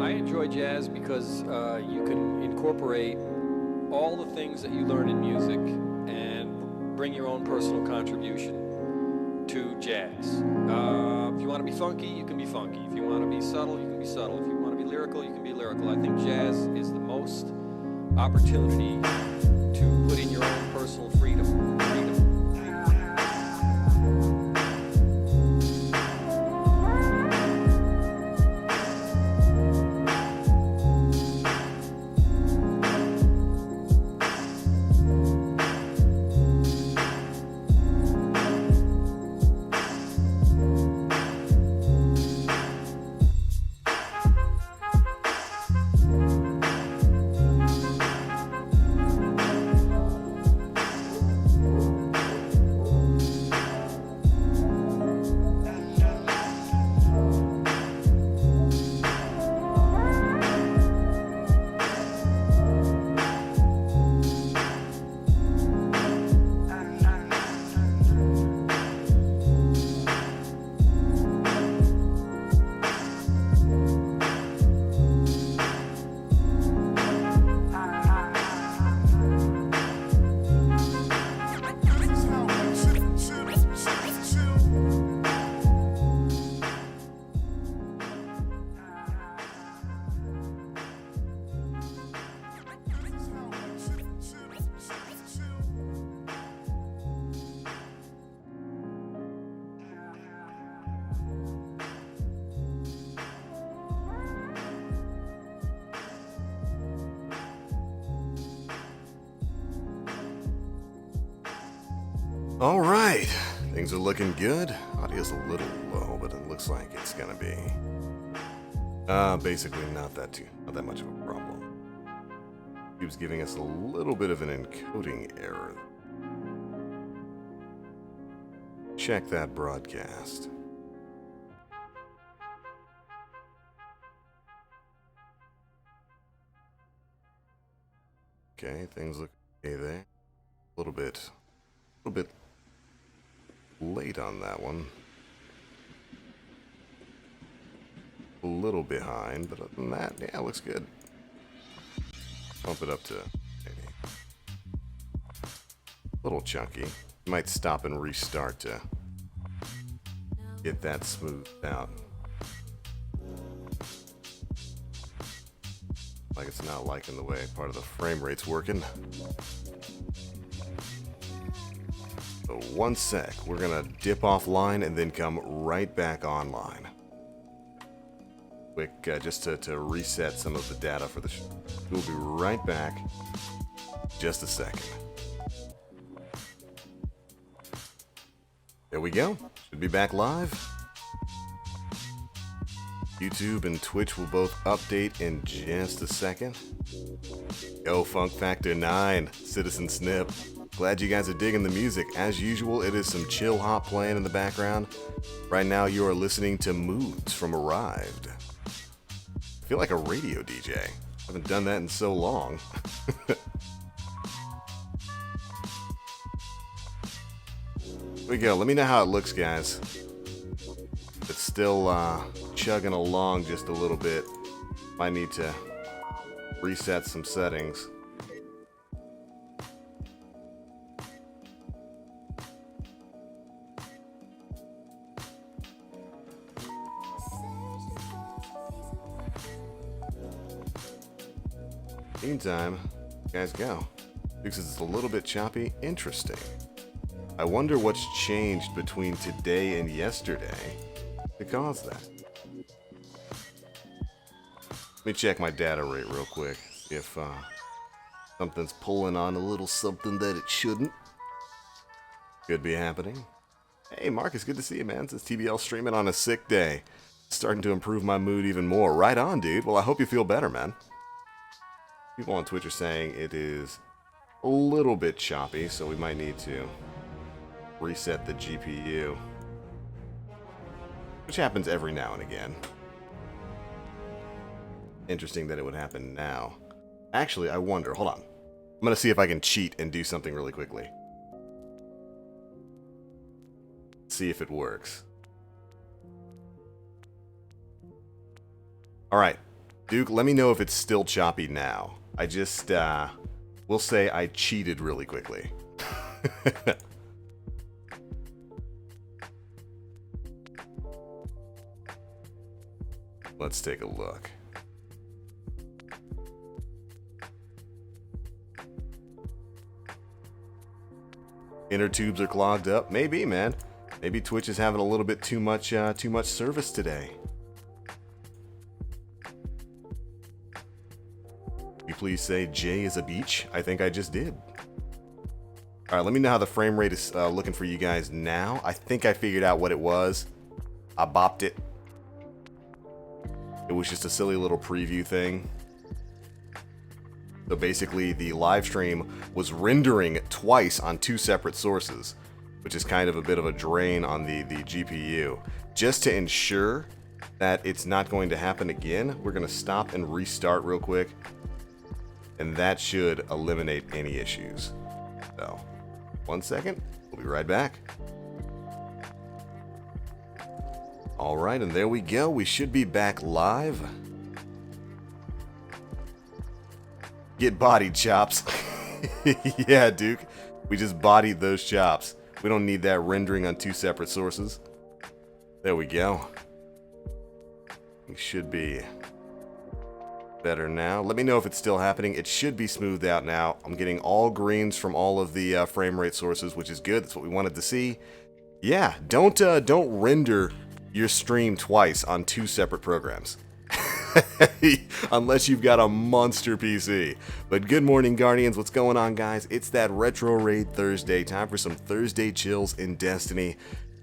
I enjoy jazz because you can incorporate all the things that you learn in music and bring your own personal contribution to jazz. If you want to be funky, you can be funky. If you want to be subtle, you can be subtle. If you want to be lyrical, you can be lyrical. I think jazz is the most opportunity to put in your own personal freedom. All right, things are looking good. Audio's a little low, but it looks like it's gonna be basically not that much of a problem. YouTube's giving us a little bit of an encoding error. Check that broadcast. Okay, things look okay there. A little bit late on that one. A little behind, but other than that, yeah, it looks good. Bump it up to maybe a little chunky. Might stop and restart to get that smoothed out. Like it's not liking the way part of the frame rate's working. So 1 sec, we're gonna dip offline and then come right back online. quick just to reset some of the data for the show. We'll be right back. Just a second. There we go. Should be back live. YouTube and Twitch will both update in just a second. Yo, Funk Factor 9, Citizen Snip. Glad you guys are digging the music. As usual, it is some Chillhop playing in the background. Right now, you are listening to Moods from Arrived. I feel like a radio DJ. I haven't done that in so long. Here we go. Let me know how it looks, guys. It's still chugging along just a little bit. Might need to reset some settings. Meantime, you guys go. Because it's a little bit choppy. Interesting. I wonder what's changed between today and yesterday to cause that. Let me check my data rate real quick. See if something's pulling on a little something that it shouldn't. Could be happening. Hey, Marcus, good to see you, man. Since TBL streaming on a sick day. Starting to improve my mood even more. Right on, dude. Well, I hope you feel better, man. People on Twitch are saying it is a little bit choppy, so we might need to reset the GPU. Which happens every now and again. Interesting that it would happen now. Actually, I wonder. Hold on. I'm going to see if I can cheat and do something really quickly. See if it works. Alright. Duke, let me know if it's still choppy now. I just, we'll say I cheated really quickly. Let's take a look. Inner tubes are clogged up. Maybe, man. Maybe Twitch is having a little bit too much service today. You please say J is a beach? I think I just did. Alright, let me know how the frame rate is looking for you guys now. I think I figured out what it was. I bopped it. It was just a silly little preview thing. So basically, the live stream was rendering twice on two separate sources, which is kind of a bit of a drain on the GPU. Just to ensure that it's not going to happen again, we're going to stop and restart real quick. And that should eliminate any issues. So, 1 second. We'll be right back. Alright, and there we go. We should be back live. Get bodied, chops. Yeah, Duke. We just bodied those chops. We don't need that rendering on two separate sources. There we go. We should be better now. Let me know if it's still happening. It should be smoothed out now. I'm getting all greens from all of the frame rate sources, which is good. That's what we wanted to see. Yeah, don't render your stream twice on two separate programs. Unless you've got a monster PC. But good morning, Guardians. What's going on, guys? It's that Retro Raid Thursday. Time for some Thursday chills in Destiny.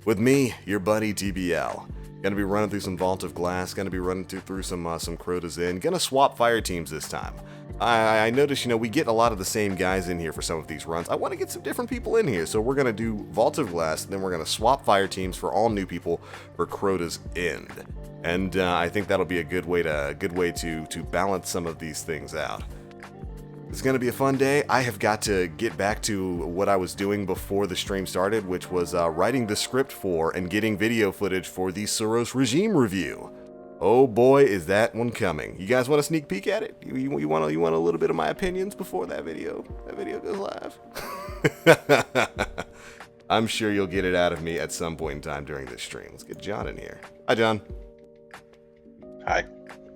With me, your buddy TBL. Gonna be running through some Vault of Glass. Gonna be running through some Crotas in. Gonna swap fire teams this time. I noticed, we get a lot of the same guys in here for some of these runs. I want to get some different people in here, so we're gonna do Vault of Glass. Then we're gonna swap fire teams for all new people for Crota's End. And I think that'll be a good way to balance some of these things out. It's going to be a fun day. I have got to get back to what I was doing before the stream started, which was writing the script for and getting video footage for the Soros regime review. Oh boy, is that one coming. You guys want a sneak peek at it? You want a little bit of my opinions before that video goes live? I'm sure you'll get it out of me at some point in time during this stream. Let's get John in here. Hi, John. Hi. How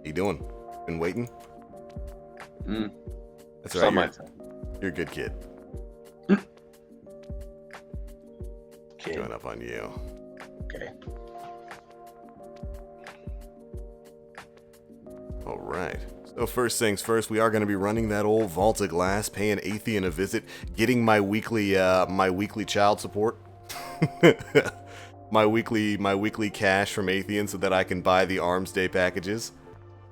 you doing? Been waiting? That's all right. You're a good kid. Okay. Going up on you. Okay. All right. So first things first, we are going to be running that old vault of glass, paying Atheon a visit, getting my weekly child support, my weekly cash from Atheon, so that I can buy the Arms Day packages,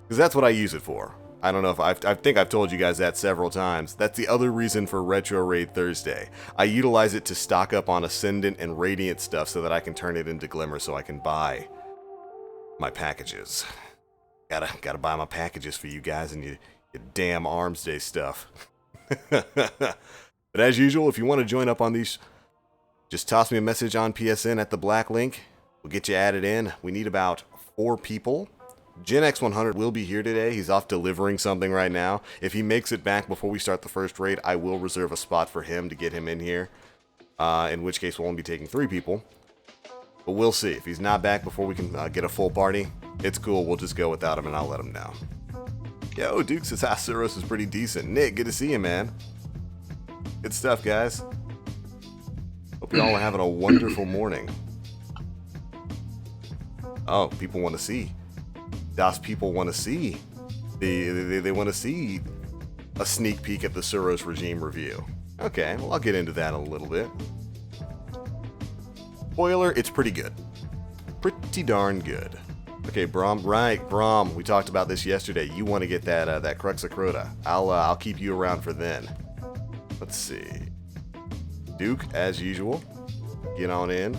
because that's what I use it for. I don't know if I think I've told you guys that several times. That's the other reason for Retro Raid Thursday. I utilize it to stock up on Ascendant and Radiant stuff so that I can turn it into Glimmer so I can buy my packages. Gotta buy my packages for you guys and your damn Arms Day stuff. But as usual, if you want to join up on these, just toss me a message on PSN at TheBlackLink. We'll get you added in. We need about 4 people. Gen X100 will be here today. He's off delivering something right now. If he makes it back before we start the first raid, I will reserve a spot for him to get him in here. In which case, we'll only be taking 3 people. But we'll see. If he's not back before we can get a full party, it's cool. We'll just go without him, and I'll let him know. Yo, Duke says Asuros is pretty decent. Nick, good to see you, man. Good stuff, guys. Hope you all are having a wonderful morning. Oh, people want to see. People want to see. They want to see a sneak peek at the Suros regime review. Okay, well, I'll get into that in a little bit. Spoiler, it's pretty good. Pretty darn good. Okay, Brom, right, Brom, we talked about this yesterday. You want to get that Cruxacrota. I'll keep you around for then. Let's see. Duke, as usual, get on in.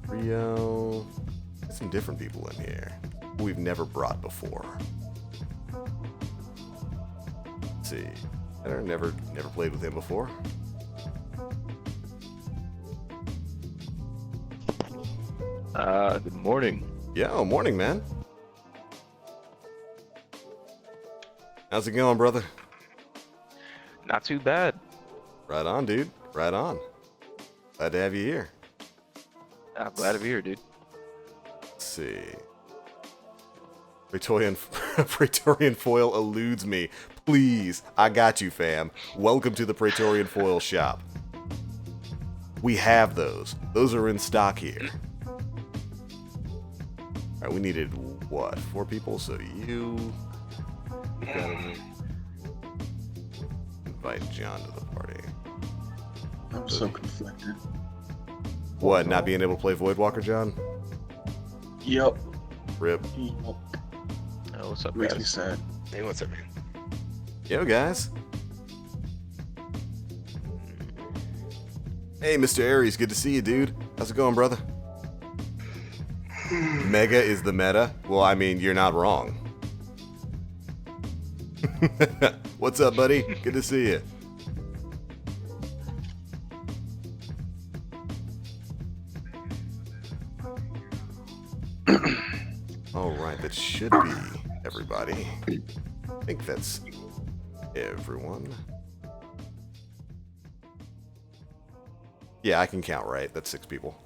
Rio, get some different people in here we've never brought before. Let's see. I never played with him before. Good morning. Yo, morning, man. How's it going, brother? Not too bad. Right on, dude. Right on. Glad to have you here. I'm glad to be here, dude. Let's see. Praetorian Foil eludes me. Please, I got you, fam. Welcome to the Praetorian Foil shop. We have those. Those are in stock here. Alright, we needed, what, 4 people? So you gotta invite John to the party. I'm so conflicted. What, not being able to play Voidwalker, John? Yep. Rip. Yep. Oh, what's up, Makes me guys? sad. Hey, what's up, man? Yo, guys. Hey, Mr. Aries, good to see you, dude. How's it going, brother? Mega is the meta? Well, I mean, you're not wrong. What's up, buddy? Good to see you. Alright, that should be everybody. I think that's everyone. Yeah, I can count, right? That's 6 people.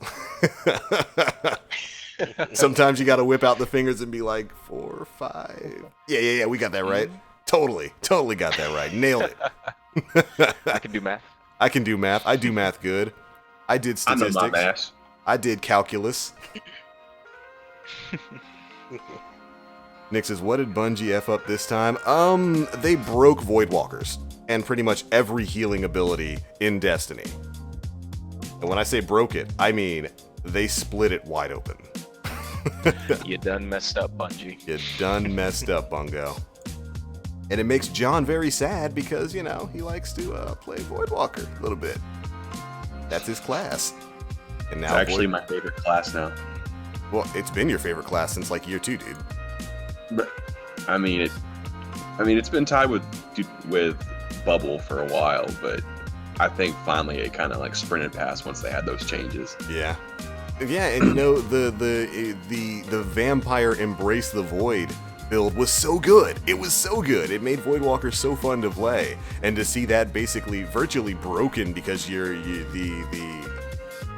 Sometimes you gotta whip out the fingers and be like, 4, 5. Yeah, we got that right. Totally got that right. Nailed it. I can do math. I can do math. I do math good. I did statistics. I know my math. I did calculus. Nick says, what did Bungie F up this time? They broke Voidwalkers and pretty much every healing ability in Destiny. And when I say broke it, I mean they split it wide open. You done messed up, Bungie. You done messed up, Bungo. And it makes John very sad because, you know, he likes to play Voidwalker a little bit. That's his class. And now It's actually my favorite class now. Well, it's been your favorite class since like year 2, dude. But I mean, it's been tied with Bubble for a while, but I think finally it kind of like sprinted past once they had those changes. Yeah. Yeah, and you know, the Vampire Embrace the Void build was so good. It was so good. It made Voidwalker so fun to play. And to see that basically virtually broken because the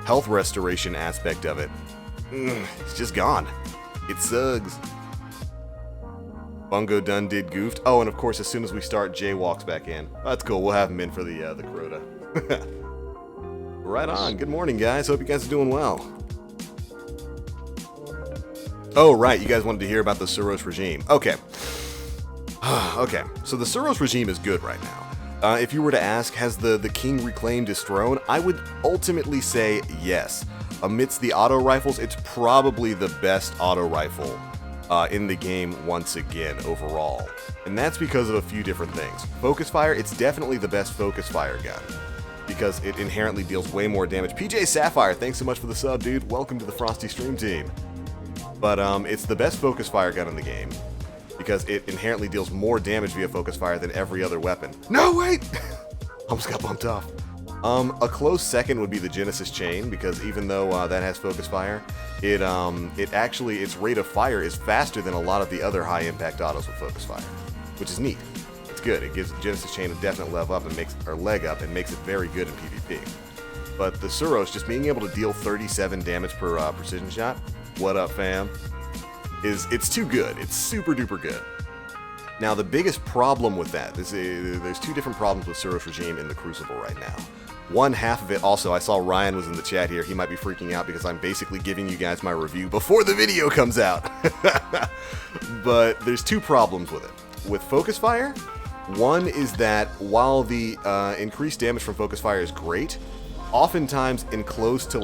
health restoration aspect of it, it's just gone. It sucks. Bungo done did goofed. Oh, and of course, as soon as we start, Jay walks back in. That's cool. We'll have him in for the Crota. Right on. Good morning, guys. Hope you guys are doing well. Oh, right. You guys wanted to hear about the Suros regime. Okay. Okay. So the Suros regime is good right now. If you were to ask, has the king reclaimed his throne? I would ultimately say yes. Amidst the auto rifles, it's probably the best auto rifle in the game once again overall. And that's because of a few different things. Focus fire, it's definitely the best focus fire gun, because it inherently deals way more damage. PJ Sapphire, thanks so much for the sub, dude. Welcome to the Frosty Stream team. But it's the best focus fire gun in the game, because it inherently deals more damage via focus fire than every other weapon. No, wait! Almost got bumped off. A close second would be the Genesis Chain, because even though that has focus fire, it actually, its rate of fire is faster than a lot of the other high impact autos with focus fire, which is neat. It's good. It gives Genesis Chain a definite leg up and makes it very good in PvP. But the Suros, just being able to deal 37 damage per precision shot, what up, fam? It's too good. It's super duper good. Now, the biggest problem with that is there's two different problems with Suros regime in the Crucible right now. One half of it, also, I saw Ryan was in the chat here. He might be freaking out because I'm basically giving you guys my review before the video comes out. But there's two problems with it. With focus fire, one is that while the increased damage from focus fire is great, oftentimes in close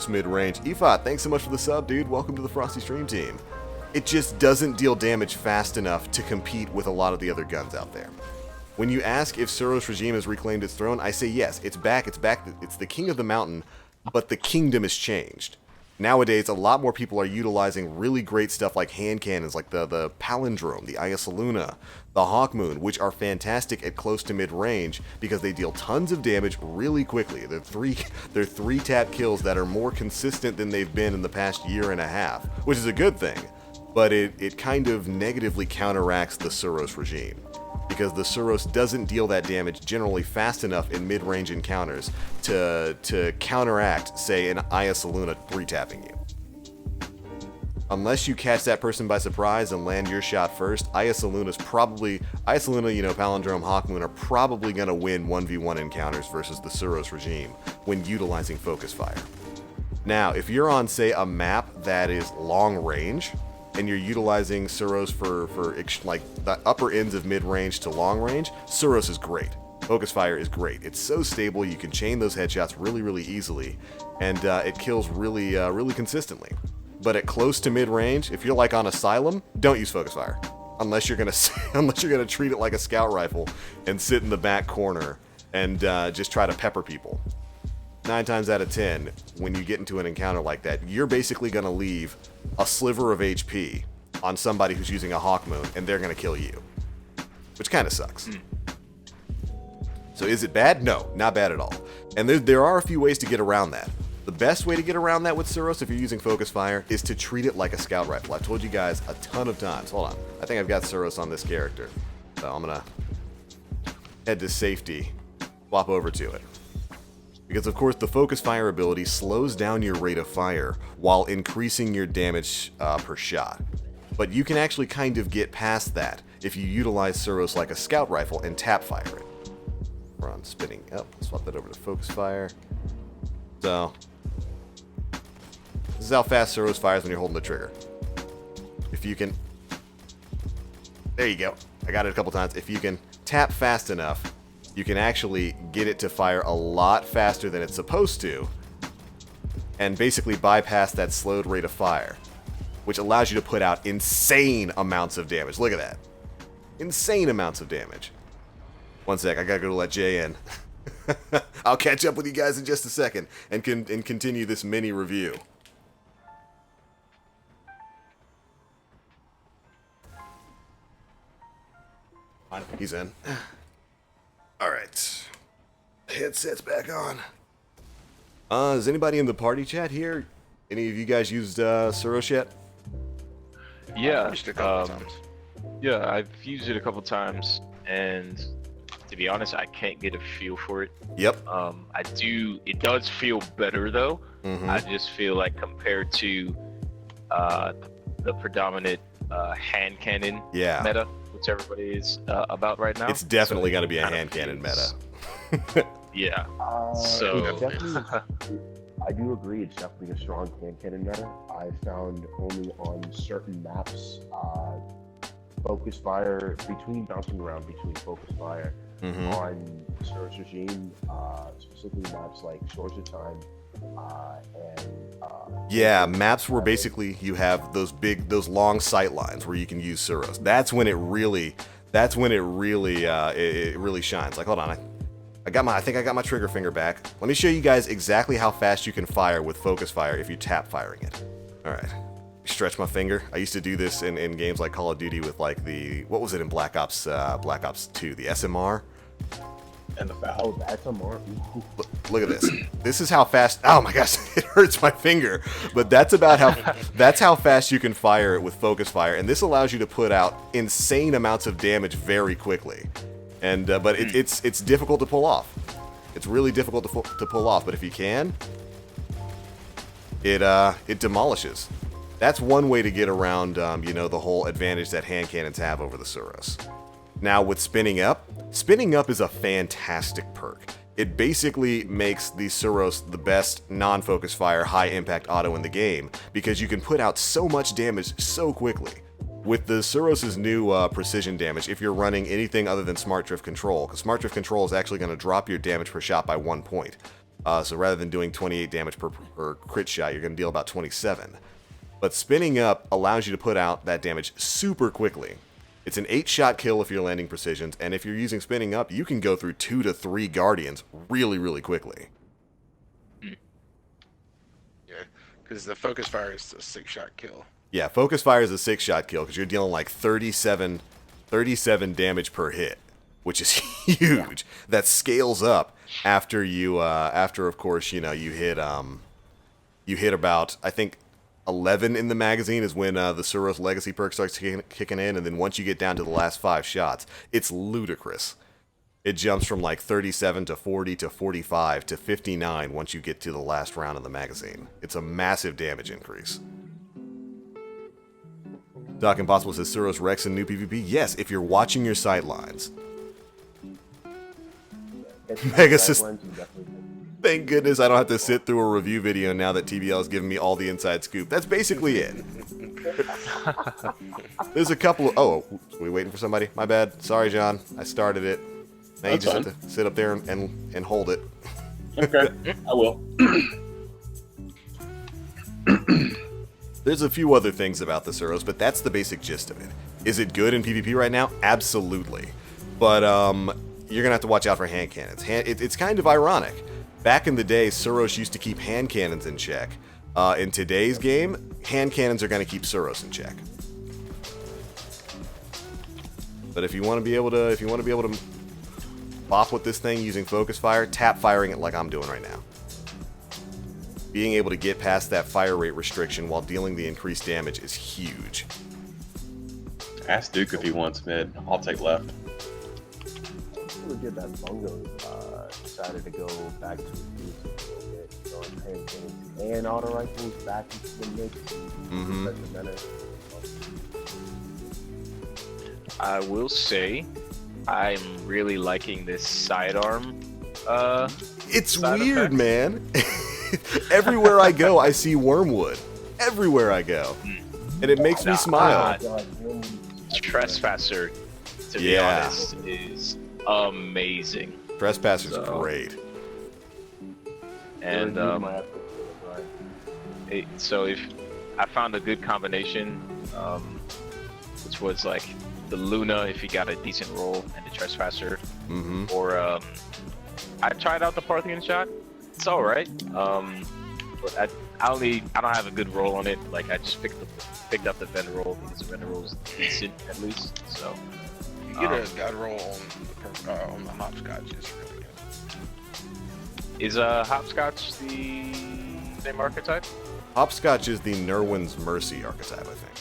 mid-range. Efot, thanks so much for the sub, dude. Welcome to the Frosty Stream team. It just doesn't deal damage fast enough to compete with a lot of the other guns out there. When you ask if Suros regime has reclaimed its throne, I say yes, it's back, it's the king of the mountain, but the kingdom has changed. Nowadays, a lot more people are utilizing really great stuff like hand cannons, like the Palindrome, the Ayasaluna, the Hawkmoon, which are fantastic at close to mid-range because they deal tons of damage really quickly. They're three-tap kills that are more consistent than they've been in the past year and a half, which is a good thing, but it kind of negatively counteracts the Suros regime, because the Suros doesn't deal that damage generally fast enough in mid-range encounters to counteract, say, an Ayasaluna 3-tapping you. Unless you catch that person by surprise and land your shot first, Ayasaluna, Palindrome, Hawkmoon are probably going to win 1v1 encounters versus the Suros regime when utilizing focus fire. Now, if you're on, say, a map that is long range, and you're utilizing Suros for like the upper ends of mid-range to long range, Suros is great. Focus fire is great. It's so stable, you can chain those headshots really, really easily, and it kills really, really consistently. But at close to mid-range, if you're like on Asylum, don't use focus fire, unless you're gonna treat it like a scout rifle and sit in the back corner and just try to pepper people. 9 times out of 10, when you get into an encounter like that, you're basically going to leave a sliver of HP on somebody who's using a Hawkmoon, and they're going to kill you. Which kind of sucks. So is it bad? No, not bad at all. And there are a few ways to get around that. The best way to get around that with Suros, if you're using focus fire, is to treat it like a scout rifle. I've told you guys a ton of times. Hold on. I think I've got Suros on this character. So I'm going to head to safety, swap over to it. Because, of course, the focus fire ability slows down your rate of fire while increasing your damage per shot. But you can actually kind of get past that if you utilize Suros like a scout rifle and tap fire it. We're on spinning up. Swap that over to focus fire. So, this is how fast Suros fires when you're holding the trigger. If you can... There you go. I got it a couple times. If you can tap fast enough, you can actually get it to fire a lot faster than it's supposed to, and basically bypass that slowed rate of fire, which allows you to put out insane amounts of damage. Look at that. Insane amounts of damage. One sec, I gotta go let Jay in. I'll catch up with you guys in just a second and continue this mini review. He's in. Alright. Headset's back on. Is anybody in the party chat here? Any of you guys used Suros yet? Yeah, Used it a couple times. yeah, I've used it a couple times, and to be honest, I can't get a feel for it. Yep. It does feel better though. Mm-hmm. I just feel like compared to the predominant hand cannon meta, which everybody is about right now. It's definitely got to be a hand cannon meta. Yeah. It So definitely I do agree. It's definitely a strong hand cannon meta. I found only on certain maps, focus fire bouncing around between focus fire on Surge Regime, specifically maps like Shores of Time, yeah, maps where basically you have those long sight lines where you can use Suros. That's when it really shines. Like, hold on, I think I got my trigger finger back. Let me show you guys exactly how fast you can fire with focus fire if you tap firing it. All right, stretch my finger. I used to do this in games like Call of Duty with like what was it in Black Ops 2, the SMR. And the foul. Oh, the SMR. Look at this. This is how fast. Oh my gosh, it hurts my finger. But that's how fast you can fire it with focus fire, and this allows you to put out insane amounts of damage very quickly. And but it's difficult to pull off. It's really difficult to pull off. But if you can, it demolishes. That's one way to get around the whole advantage that hand cannons have over the Suros. Now with spinning up is a fantastic perk. It basically makes the Suros the best non-focus fire high impact auto in the game because you can put out so much damage so quickly. With the Suros' new precision damage, if you're running anything other than Smart Drift Control, because Smart Drift Control is actually going to drop your damage per shot by 1 point. So rather than doing 28 damage per crit shot, you're going to deal about 27. But spinning up allows you to put out that damage super quickly. It's an 8-shot kill if you're landing precisions, and if you're using spinning up, you can go through 2 to 3 Guardians really, really quickly. Yeah, because the focus fire is a 6-shot kill. Yeah, focus fire is a 6-shot kill because you're dealing like 37 damage per hit, which is huge. That scales up after of course, you hit about, I think, 11 in the magazine is when the Suros Legacy perk starts kicking in, and then once you get down to the last 5 shots, it's ludicrous. It jumps from like 37 to 40 to 45 to 59 once you get to the last round of the magazine. It's a massive damage increase. Doc Impossible says Suros Rex in new PvP. Yes, if you're watching your sight lines. Thank goodness I don't have to sit through a review video now that TBL has given me all the inside scoop. That's basically it. There's a couple of... Oh, are we waiting for somebody? My bad. Sorry, John. I started it. Now you just have to sit up there and hold it. Okay, I will. There's a few other things about the Suros, but that's the basic gist of it. Is it good in PvP right now? Absolutely. But you're going to have to watch out for hand cannons. It's kind of ironic. Back in the day, Suros used to keep hand cannons in check. In today's game, hand cannons are going to keep Suros in check. But if you want to be able to bop with this thing using focus fire, tap firing it like I'm doing right now. Being able to get past that fire rate restriction while dealing the increased damage is huge. Ask Duke if he wants mid. I'll take left. It's really good that Bungo decided to go back to his roots a little bit, throwing hand cannons and auto rifles back into the mix. I will say, I'm really liking this sidearm. It's weird, man. Everywhere I go, I see wormwood. Everywhere I go. And it makes me smile. Trespasser, to be honest, is amazing. Trespasser's great. And so if I found a good combination, which was like the Luna if you got a decent roll, and the Trespasser, or I tried out the Parthian shot. It's all right, but I don't have a good roll on it. Like I just picked up the Ven roll because the Ven roll is decent at least. So you get a god roll on the hopscotch. It's really good. Is hopscotch the same archetype? Hopscotch is the Nerwin's Mercy archetype, I think.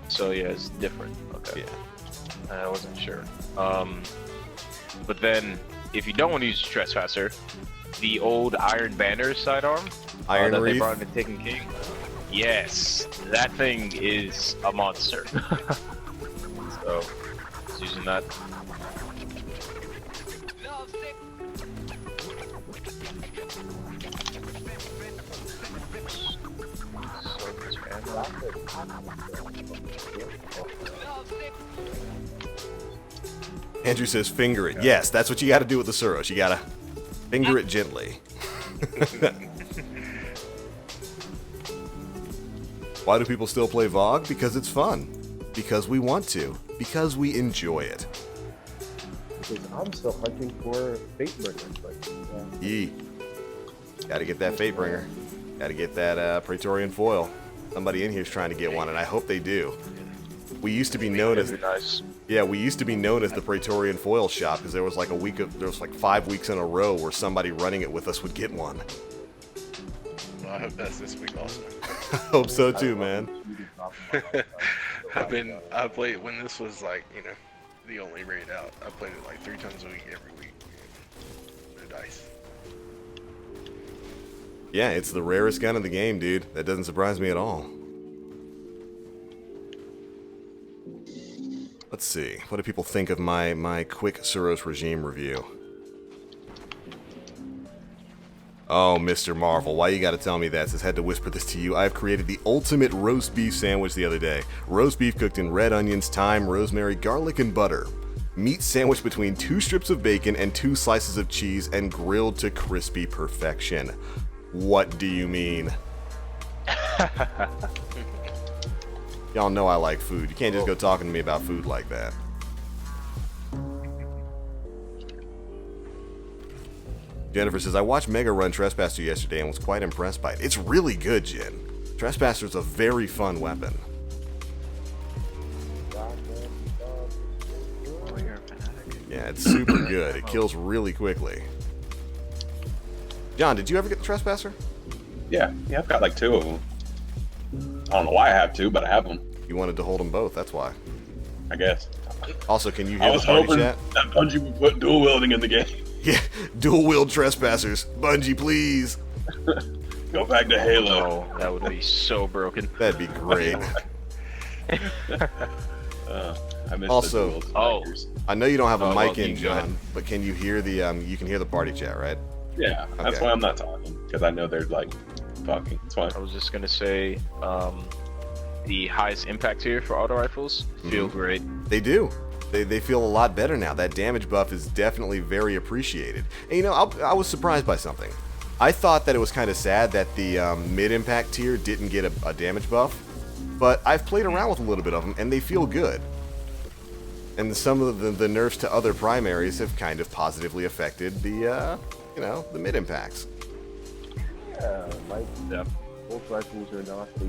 So yeah, it's different. Okay. Yeah. I wasn't sure. But then if you don't want to use Trespasser, the old Iron Banner sidearm Iron that Wreath? they brought in Taken King. Yes, that thing is a monster. So, just using that. Andrew says finger it. Yes, that's what you got to do with the Suros. You got to finger it gently. Why do people still play VOG? Because it's fun. Because we want to. Because we enjoy it. Because I'm still hunting for Fatebringer. But, Yee. Got to get that Fatebringer. Got to get that Praetorian foil. Somebody in here is trying to get one, and I hope they do. We used to be known as we used to be known as the Praetorian foil shop because there was like 5 weeks in a row where somebody running it with us would get one. Well, I hope that's this week also. I hope so too, man. I played when this was like, you know, the only raid out. I played it like 3 times a week every week. No dice. Yeah, it's the rarest gun in the game, dude. That doesn't surprise me at all. Let's see. What do people think of my quick Suros regime review? Oh, Mr. Marvel, why you gotta tell me that? Says, had to whisper this to you. I've created the ultimate roast beef sandwich the other day. Roast beef cooked in red onions, thyme, rosemary, garlic, and butter. Meat sandwiched between 2 strips of bacon and 2 slices of cheese and grilled to crispy perfection. What do you mean? Y'all know I like food. You can't just go talking to me about food like that. Jennifer says, I watched Mega run Trespasser yesterday and was quite impressed by it. It's really good, Jen. Trespasser's a very fun weapon. Yeah, it's super good. It kills really quickly. John, did you ever get the Trespasser? Yeah, I've got like 2 of them. I don't know why I have 2, but I have them. You wanted to hold them both, that's why. I guess. Also, can you I hear was the party hoping chat? that Bungie would put dual wielding in the game. Yeah, dual-wield Trespassers. Bungie, please. Go back to Halo. Oh, that would be so broken. That'd be great. I missed Also- the dual Oh. strikers. I know you don't have a Oh, mic well, in, you can go ahead. John, but can you hear the you can hear the party chat, right? Yeah, that's Okay. why I'm not talking, because I know they're like talking. It's fine. I was just gonna say, the highest impact here for auto rifles feel great. They do. They feel a lot better now. That damage buff is definitely very appreciated. And you know, I was surprised by something. I thought that it was kind of sad that the mid-impact tier didn't get a damage buff, but I've played around with a little bit of them, and they feel good. And some of the nerfs to other primaries have kind of positively affected the, the mid-impacts. yeah, like, both rifles are not the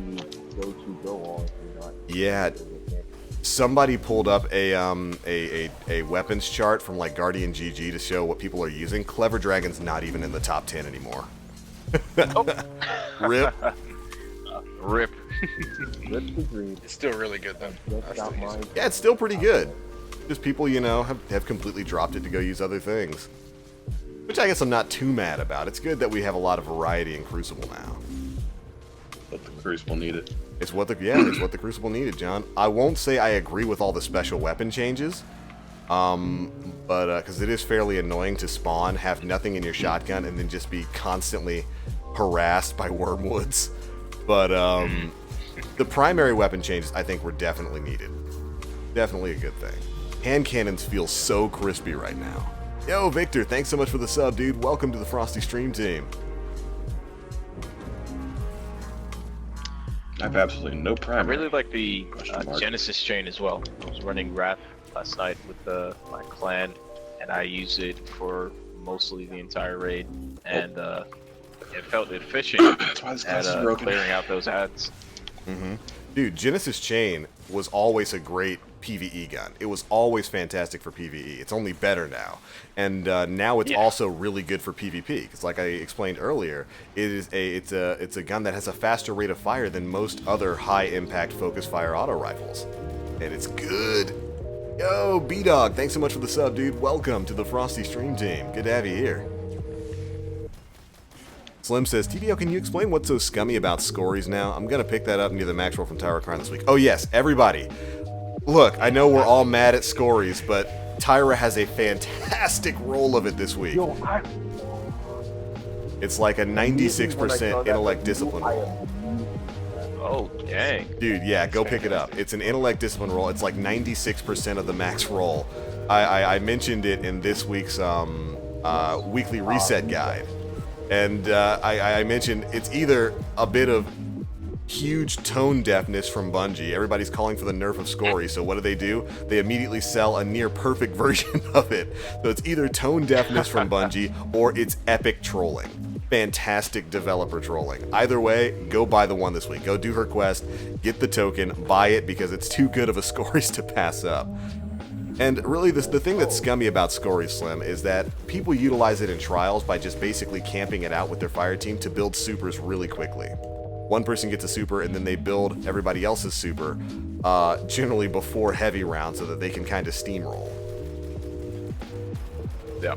go on if you're not. Yeah. Somebody pulled up a weapons chart from like Guardian GG to show what people are using. Clever Dragon's not even in the top 10 anymore. Rip. Rip. Rip the dream. It's still really good though. I That's still not use mine. it. Yeah, it's still pretty good. Just people, have completely dropped it to go use other things. Which I guess I'm not too mad about. It's good that we have a lot of variety in Crucible now. But the Crucible needed. It's what the Crucible needed, John. I won't say I agree with all the special weapon changes, but because it is fairly annoying to spawn, have nothing in your shotgun, and then just be constantly harassed by wormwoods. But the primary weapon changes, I think, were definitely needed. Definitely a good thing. Hand cannons feel so crispy right now. Yo, Victor, thanks so much for the sub, dude. Welcome to the Frosty Stream team. I have absolutely no I primary. really like the Question mark. Genesis chain as well. I was running Wrath last night with my clan, and I used it for mostly the entire raid, and it felt efficient That's why this at class is broken. clearing out those ads. Dude, Genesis Chain was always a great PvE gun. It was always fantastic for PvE. It's only better now. And now it's Yeah. also really good for PvP. Because like I explained earlier, it's a gun that has a faster rate of fire than most other high-impact focus fire auto rifles. And it's good. Yo, B-Dog, thanks so much for the sub, dude. Welcome to the Frosty Stream team. Good to have you here. Slim says, TBO, can you explain what's so scummy about scories now? I'm going to pick that up near the Maxwell from Tyra Karn this week. Oh, yes, everybody. Look, I know we're all mad at scories, but Tyra has a fantastic roll of it this week. Yo, It's like a 96% intellect discipline roll. Oh, dang. Dude, yeah, go pick it up. It's an intellect discipline roll. It's like 96% of the max roll. I mentioned it in this week's weekly reset guide. And I mentioned it's either a bit of huge tone deafness from Bungie. Everybody's calling for the nerf of Scory, so what do? They immediately sell a near perfect version of it. So it's either tone deafness from Bungie or it's epic trolling. Fantastic developer trolling. Either way, go buy the one this week. Go do her quest, get the token, buy it because it's too good of a Scories to pass up. And really, the thing that's scummy about Scory Slim is that people utilize it in trials by just basically camping it out with their fire team to build supers really quickly. One person gets a super, and then they build everybody else's super, generally before heavy round, so that they can kind of steamroll. Yeah.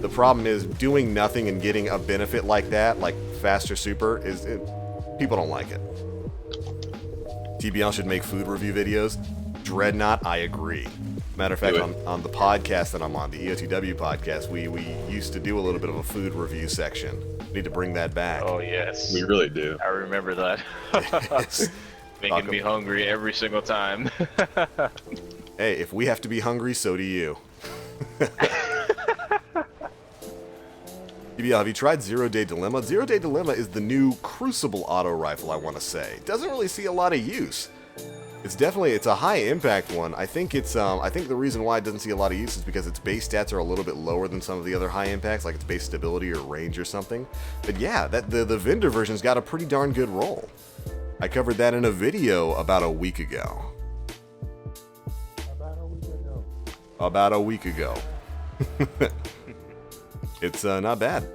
The problem is doing nothing and getting a benefit like that, like faster super, people don't like it. TBL should make food review videos. Dreadnought, I agree. Matter of fact, on the podcast that I'm on, the EotW podcast, we used to do a little bit of a food review section. Need to bring that back. Oh, yes. We really do. I remember that. Making me hungry every single time. Hey, if we have to be hungry, so do you. TBL, have you tried Zero Day Dilemma? Zero Day Dilemma is the new Crucible auto rifle, I want to say. Doesn't really see a lot of use. It's a high impact one. I think the reason why it doesn't see a lot of use is because its base stats are a little bit lower than some of the other high impacts, like its base stability or range or something. But yeah, the vendor version's got a pretty darn good roll. I covered that in a video about a week ago. About a week ago. It's not bad.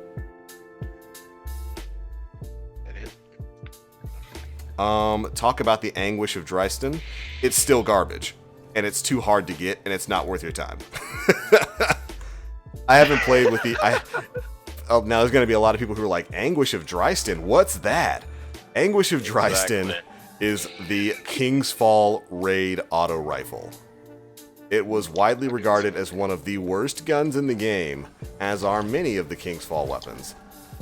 Talk about the anguish of Dryston. It's still garbage, and it's too hard to get, and it's not worth your time. I haven't played with the. Now there's going to be a lot of people who are like, Anguish of Dryston. What's that? Anguish of Dryston is the King's Fall raid auto rifle. It was widely regarded as one of the worst guns in the game, as are many of the King's Fall weapons,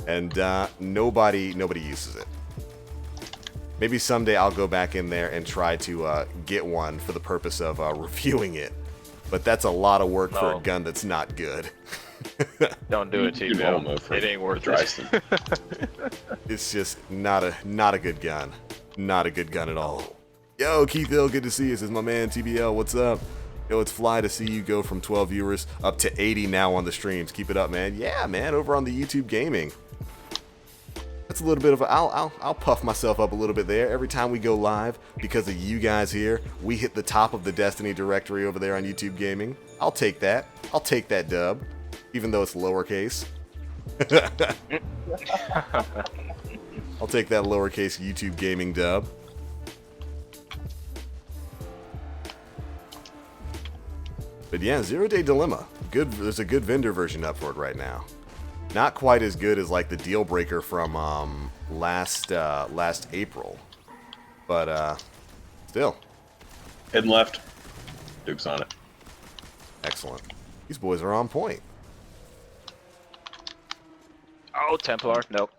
and nobody uses it. Maybe someday I'll go back in there and try to get one for the purpose of reviewing it, but that's a lot of work for a gun that's not good. Don't do it, TBL. It ain't worth it. It's just not a good gun. Not a good gun at all. Yo, Keith Hill, good to see you. This is my man TBL. What's up? Yo, it's fly to see you go from 12 viewers up to 80 now on the streams. Keep it up, man. Yeah, man, over on the YouTube Gaming. That's a little bit of a, I'll puff myself up a little bit there. Every time we go live, because of you guys here, we hit the top of the Destiny directory over there on YouTube Gaming. I'll take that. I'll take that dub, even though it's lowercase. I'll take that lowercase YouTube Gaming dub. But yeah, Zero Day Dilemma. Good. There's a good vendor version up for it right now. Not quite as good as like the deal breaker from last April, but still. Hidden left. Duke's on it. Excellent. These boys are on point. Oh, Templar. Nope.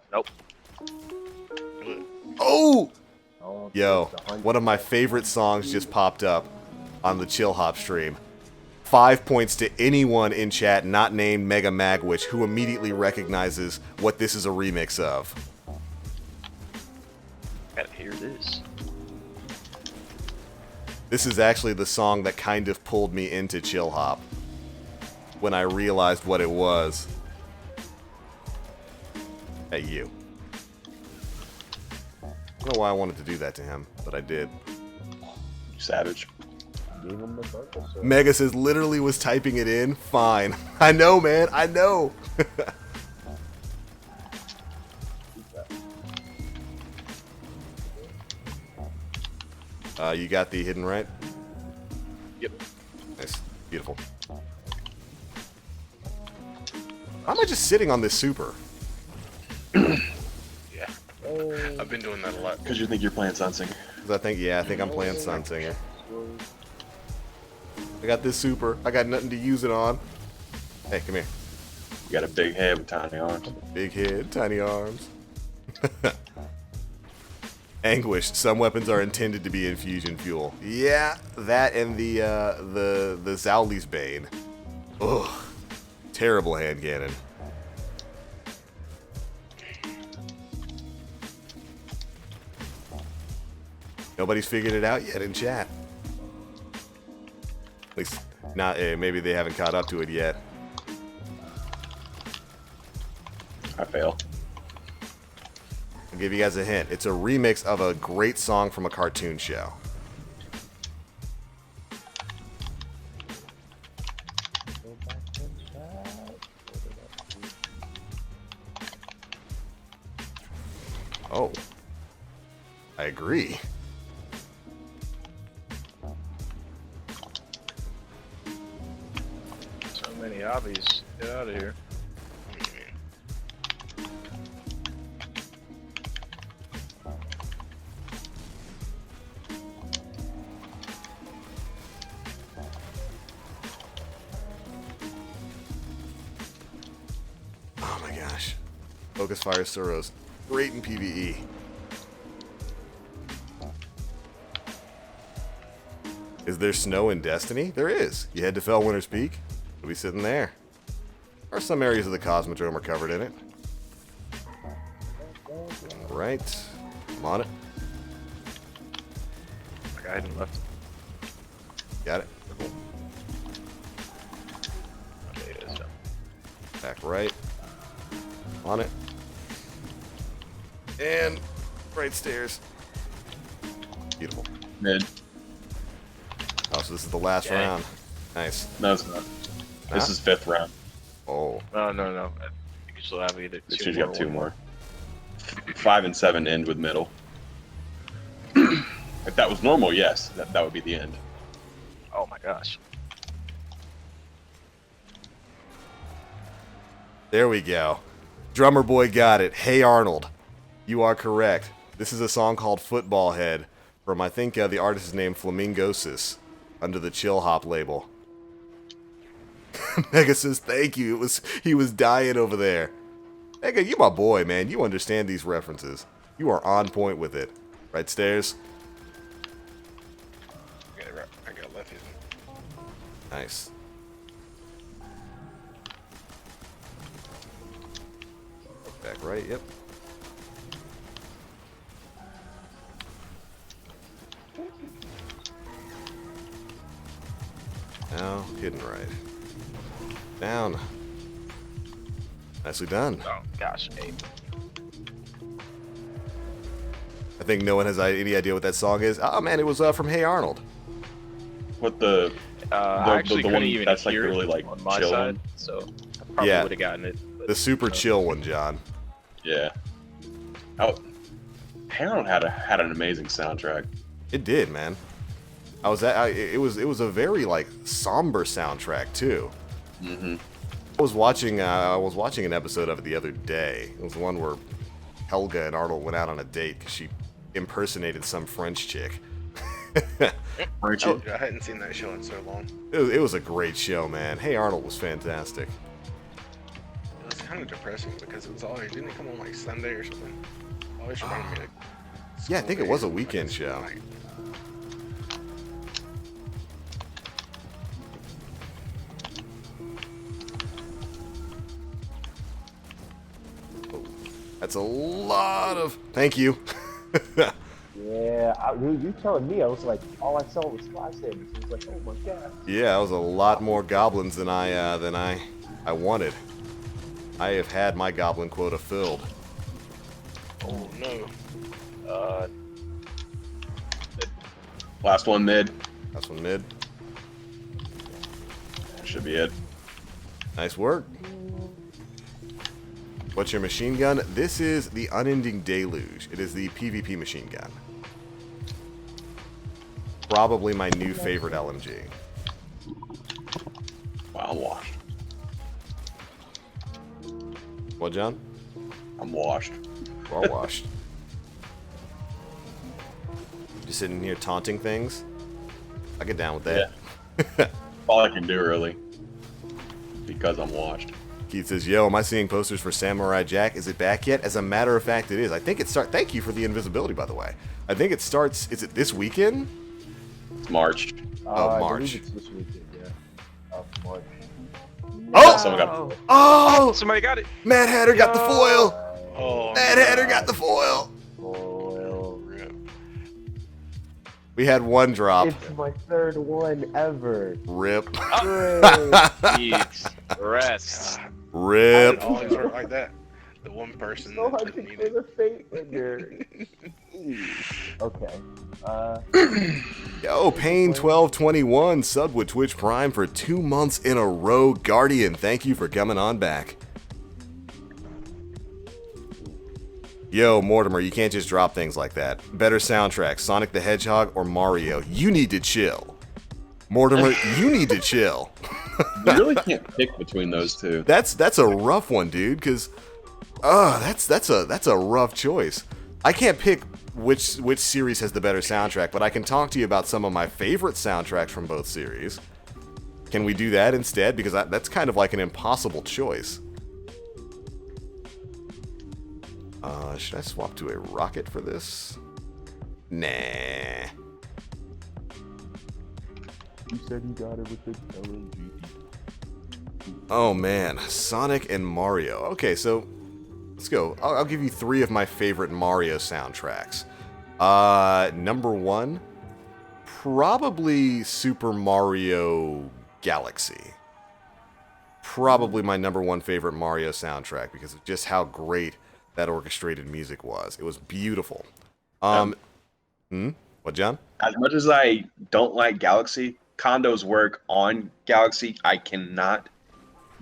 Oh! Yo, one of my favorite songs just popped up on the Chillhop stream. 5 points to anyone in chat not named Mega Magwitch who immediately recognizes what this is a remix of. Gotta hear this. This is actually the song that kind of pulled me into Chillhop when I realized what it was. Hey, you. I don't know why I wanted to do that to him, but I did. Savage. Mega says literally was typing it in. Fine. I know, man. I know. You got the hidden right? Yep. Nice. Beautiful. Why am I just sitting on this super? Yeah. I've been doing that a lot. Because you think you're playing Sunsinger. I think I'm playing Sunsinger. I got this super. I got nothing to use it on. Hey, come here. You got a big head with tiny arms. Big head, tiny arms. Anguish. Some weapons are intended to be infusion fuel. Yeah, that and the Zowli's Bane. Ugh. Terrible hand cannon. Nobody's figured it out yet in chat. At least, not. Maybe they haven't caught up to it yet. I fail. I'll give you guys a hint. It's a remix of a great song from a cartoon show. Oh. I agree. So many obbies. Get out of here. Oh my gosh. Focus Fire Suros. Great in PvE. Is there snow in Destiny? There is. You head to Fellwinter's Peak. You'll be sitting there. Or some areas of the Cosmodrome are covered in it. Alright. I'm on it. I got hidden left. Got it. Okay, it is done. Back right. On it. And right stairs. Beautiful. Mid. Oh, so this is the last Okay. round. Nice. No, it's not. This Huh? is 5th round. Oh. No. I think you still have either It two should more. have or 2 one more. 5 and 7 end with middle. If that was normal, yes, that would be the end. Oh my gosh. There we go. Drummer Boy got it. Hey Arnold. You are correct. This is a song called Football Head from, I think, the artist is named Flamingosis under the Chillhop label. Mega says thank you. He was dying over there. Mega, you my boy, man. You understand these references. You are on point with it. Right stairs. I got left hit. Nice. Back right, yep. Now, hidden right. Down. Nicely done. Oh gosh. Aim. I think no one has any idea what that song is. Oh man, it was from Hey Arnold. What the I actually the couldn't one even that's like hear really it like on my chill side, one? so I probably Yeah. would have gotten it. But, The super chill one, John. Yeah. Oh, Harold had an amazing soundtrack. It did, man. It was a very like somber soundtrack too. Mm-hmm. I was watching an episode of it the other day. It was the one where Helga and Arnold went out on a date because she impersonated some French chick. Aren't you? I hadn't seen that show in so long. It was a great show, man. Hey Arnold was fantastic. It was kind of depressing because it was always, didn't it come on like Sunday or something? Always reminded me of Yeah, I think it school was a days, weekend like school show. night. That's a lot of. Thank you. Yeah, you telling me? I was like, all I saw was lifesavers. I was like, oh my god. Yeah, that was a lot more goblins than I wanted. I have had my goblin quota filled. Oh no. Last one mid. That's one mid. Should be it. Nice work. What's your machine gun? This is the Unending Deluge. It is the PvP machine gun. Probably my new favorite LMG. Wow, I'm washed. What, John? I'm washed. Well washed. Just sitting here taunting things? I get down with that. Yeah. All I can do really. Because I'm washed. Keith says, yo, am I seeing posters for Samurai Jack? Is it back yet? As a matter of fact, it is. I think it starts... Thank you for the invisibility, by the way. I think it starts... Is it this weekend? It's March. Oh, I March. believe it's this weekend, yeah. March. Oh! Someone got Oh! Somebody got it. Mad Hatter got the foil! Oh, Mad Hatter got the foil! Foil. rip. We had one drop. It's my third one ever. Rip. Great. Jeez. Rest. It Rip. always work like that. The one person So that hard to didn't need clear it. the fate winner. Okay. Yo, Pain1221 subbed with Twitch Prime for 2 months in a row. Guardian, thank you for coming on back. Yo, Mortimer, you can't just drop things like that. Better soundtrack, Sonic the Hedgehog or Mario? You need to chill. Mortimer, you need to chill. You really can't pick between those two. That's a rough one, dude, because that's a rough choice. I can't pick which series has the better soundtrack, but I can talk to you about some of my favorite soundtracks from both series. Can we do that instead? Because that's kind of like an impossible choice. Should I swap to a rocket for this? Nah. You said you got it with the LMG. Oh man, Sonic and Mario. Okay, so let's go. I'll give you 3 of my favorite Mario soundtracks. Number 1, probably Super Mario Galaxy. Probably my number 1 favorite Mario soundtrack because of just how great that orchestrated music was. It was beautiful. What, John? As much as I don't like Galaxy, Kondo's work on Galaxy, I cannot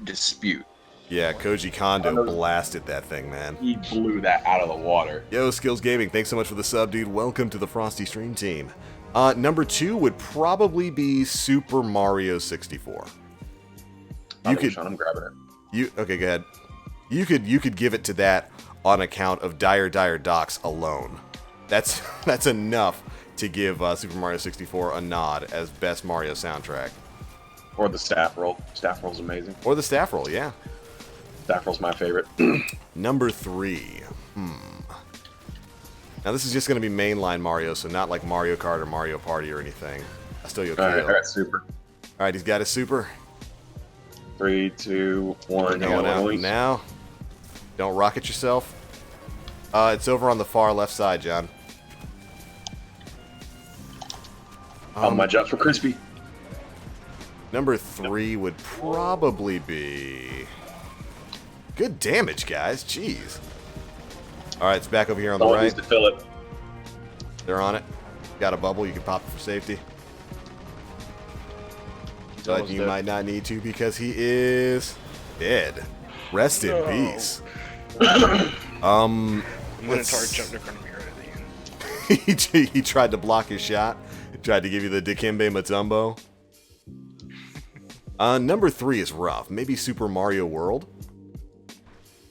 dispute. Yeah, Koji Kondo blasted that thing, man. He blew that out of the water. Yo, Skills Gaming, thanks so much for the sub, dude. Welcome to the Frosty Stream team. Number 2 would probably be Super Mario 64. You could, Sean, I'm grabbing it. okay, go ahead. You could give it to that on account of Dire Docks alone. That's enough to give Super Mario 64 a nod as best Mario soundtrack. Or the staff roll. Staff roll's amazing. Or the staff roll, yeah. Staff roll's my favorite. Number 3. Now this is just going to be mainline Mario, so not like Mario Kart or Mario Party or anything. I still All right, super. Alright, he's got his super. 3, 2, 1. Going out now. Don't rocket yourself. It's over on the far left side, John. My job for Crispy. Number 3 would probably be... Good damage, guys. Jeez. Alright, it's back over here on the Someone right. needs to fill it. They're on it. Got a bubble. You can pop it for safety. But you might not need to because he is dead. Rest in peace. Minotaur let's- jumped in front of me right at the end. he tried to block his shot. Tried to give you the Dikembe Mutombo. Number 3 is rough. Maybe Super Mario World.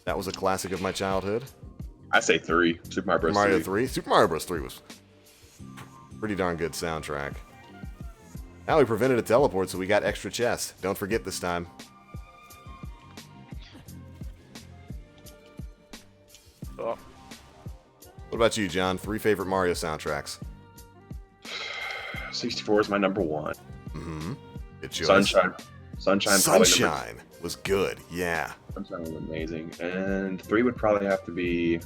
That was a classic of my childhood. I say 3. Super Mario Bros. Mario 3. Super Mario Bros. 3 was pretty darn good soundtrack. Now we prevented a teleport, so we got extra chests. Don't forget this time. Oh. What about you, John? 3 favorite Mario soundtracks. 64 is my number 1. Good choice. Sunshine. Sunshine was good, yeah. Sunshine was amazing. And 3 would probably have to be...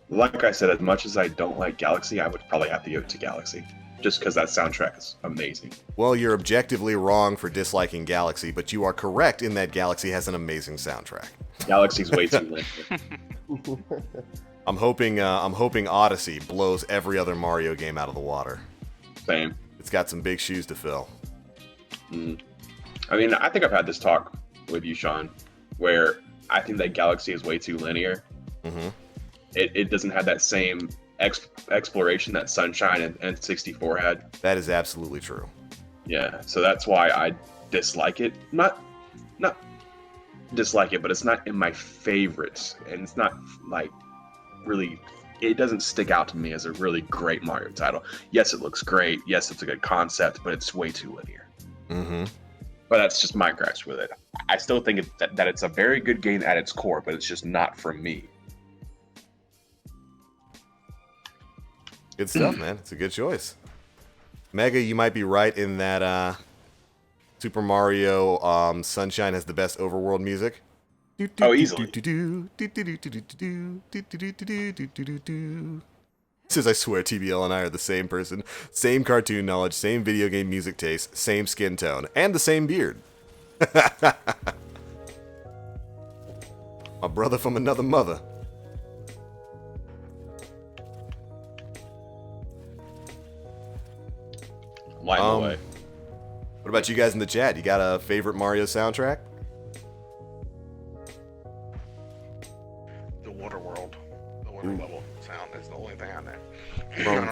Like I said, as much as I don't like Galaxy, I would probably have to go to Galaxy. Just because that soundtrack is amazing. Well, you're objectively wrong for disliking Galaxy, but you are correct in that Galaxy has an amazing soundtrack. Galaxy's way too late. I'm hoping Odyssey blows every other Mario game out of the water. Same. It's got some big shoes to fill. I mean, I think I've had this talk with you, Sean, where I think that Galaxy is way too linear. It doesn't have that same exploration that Sunshine and 64 had. That is absolutely true. Yeah, so that's why I dislike it. Not dislike it, but it's not in my favorites, and it's not like really. It doesn't stick out to me as a really great Mario title. Yes, it looks great. Yes, it's a good concept, but it's way too linear. But But that's just my grasp with it. I still think that it's a very good game at its core, but it's just not for me. Good stuff, man. It's a good choice. Mega, you might be right in that Super Mario Sunshine has the best overworld music. Oh, easily. Says, I swear TBL and I are the same person. Same cartoon knowledge, same video game music taste, same skin tone, and the same beard. My brother from another mother. Lighting the way. What about you guys in the chat? You got a favorite Mario soundtrack? The water world, the water level sound is the only thing on there.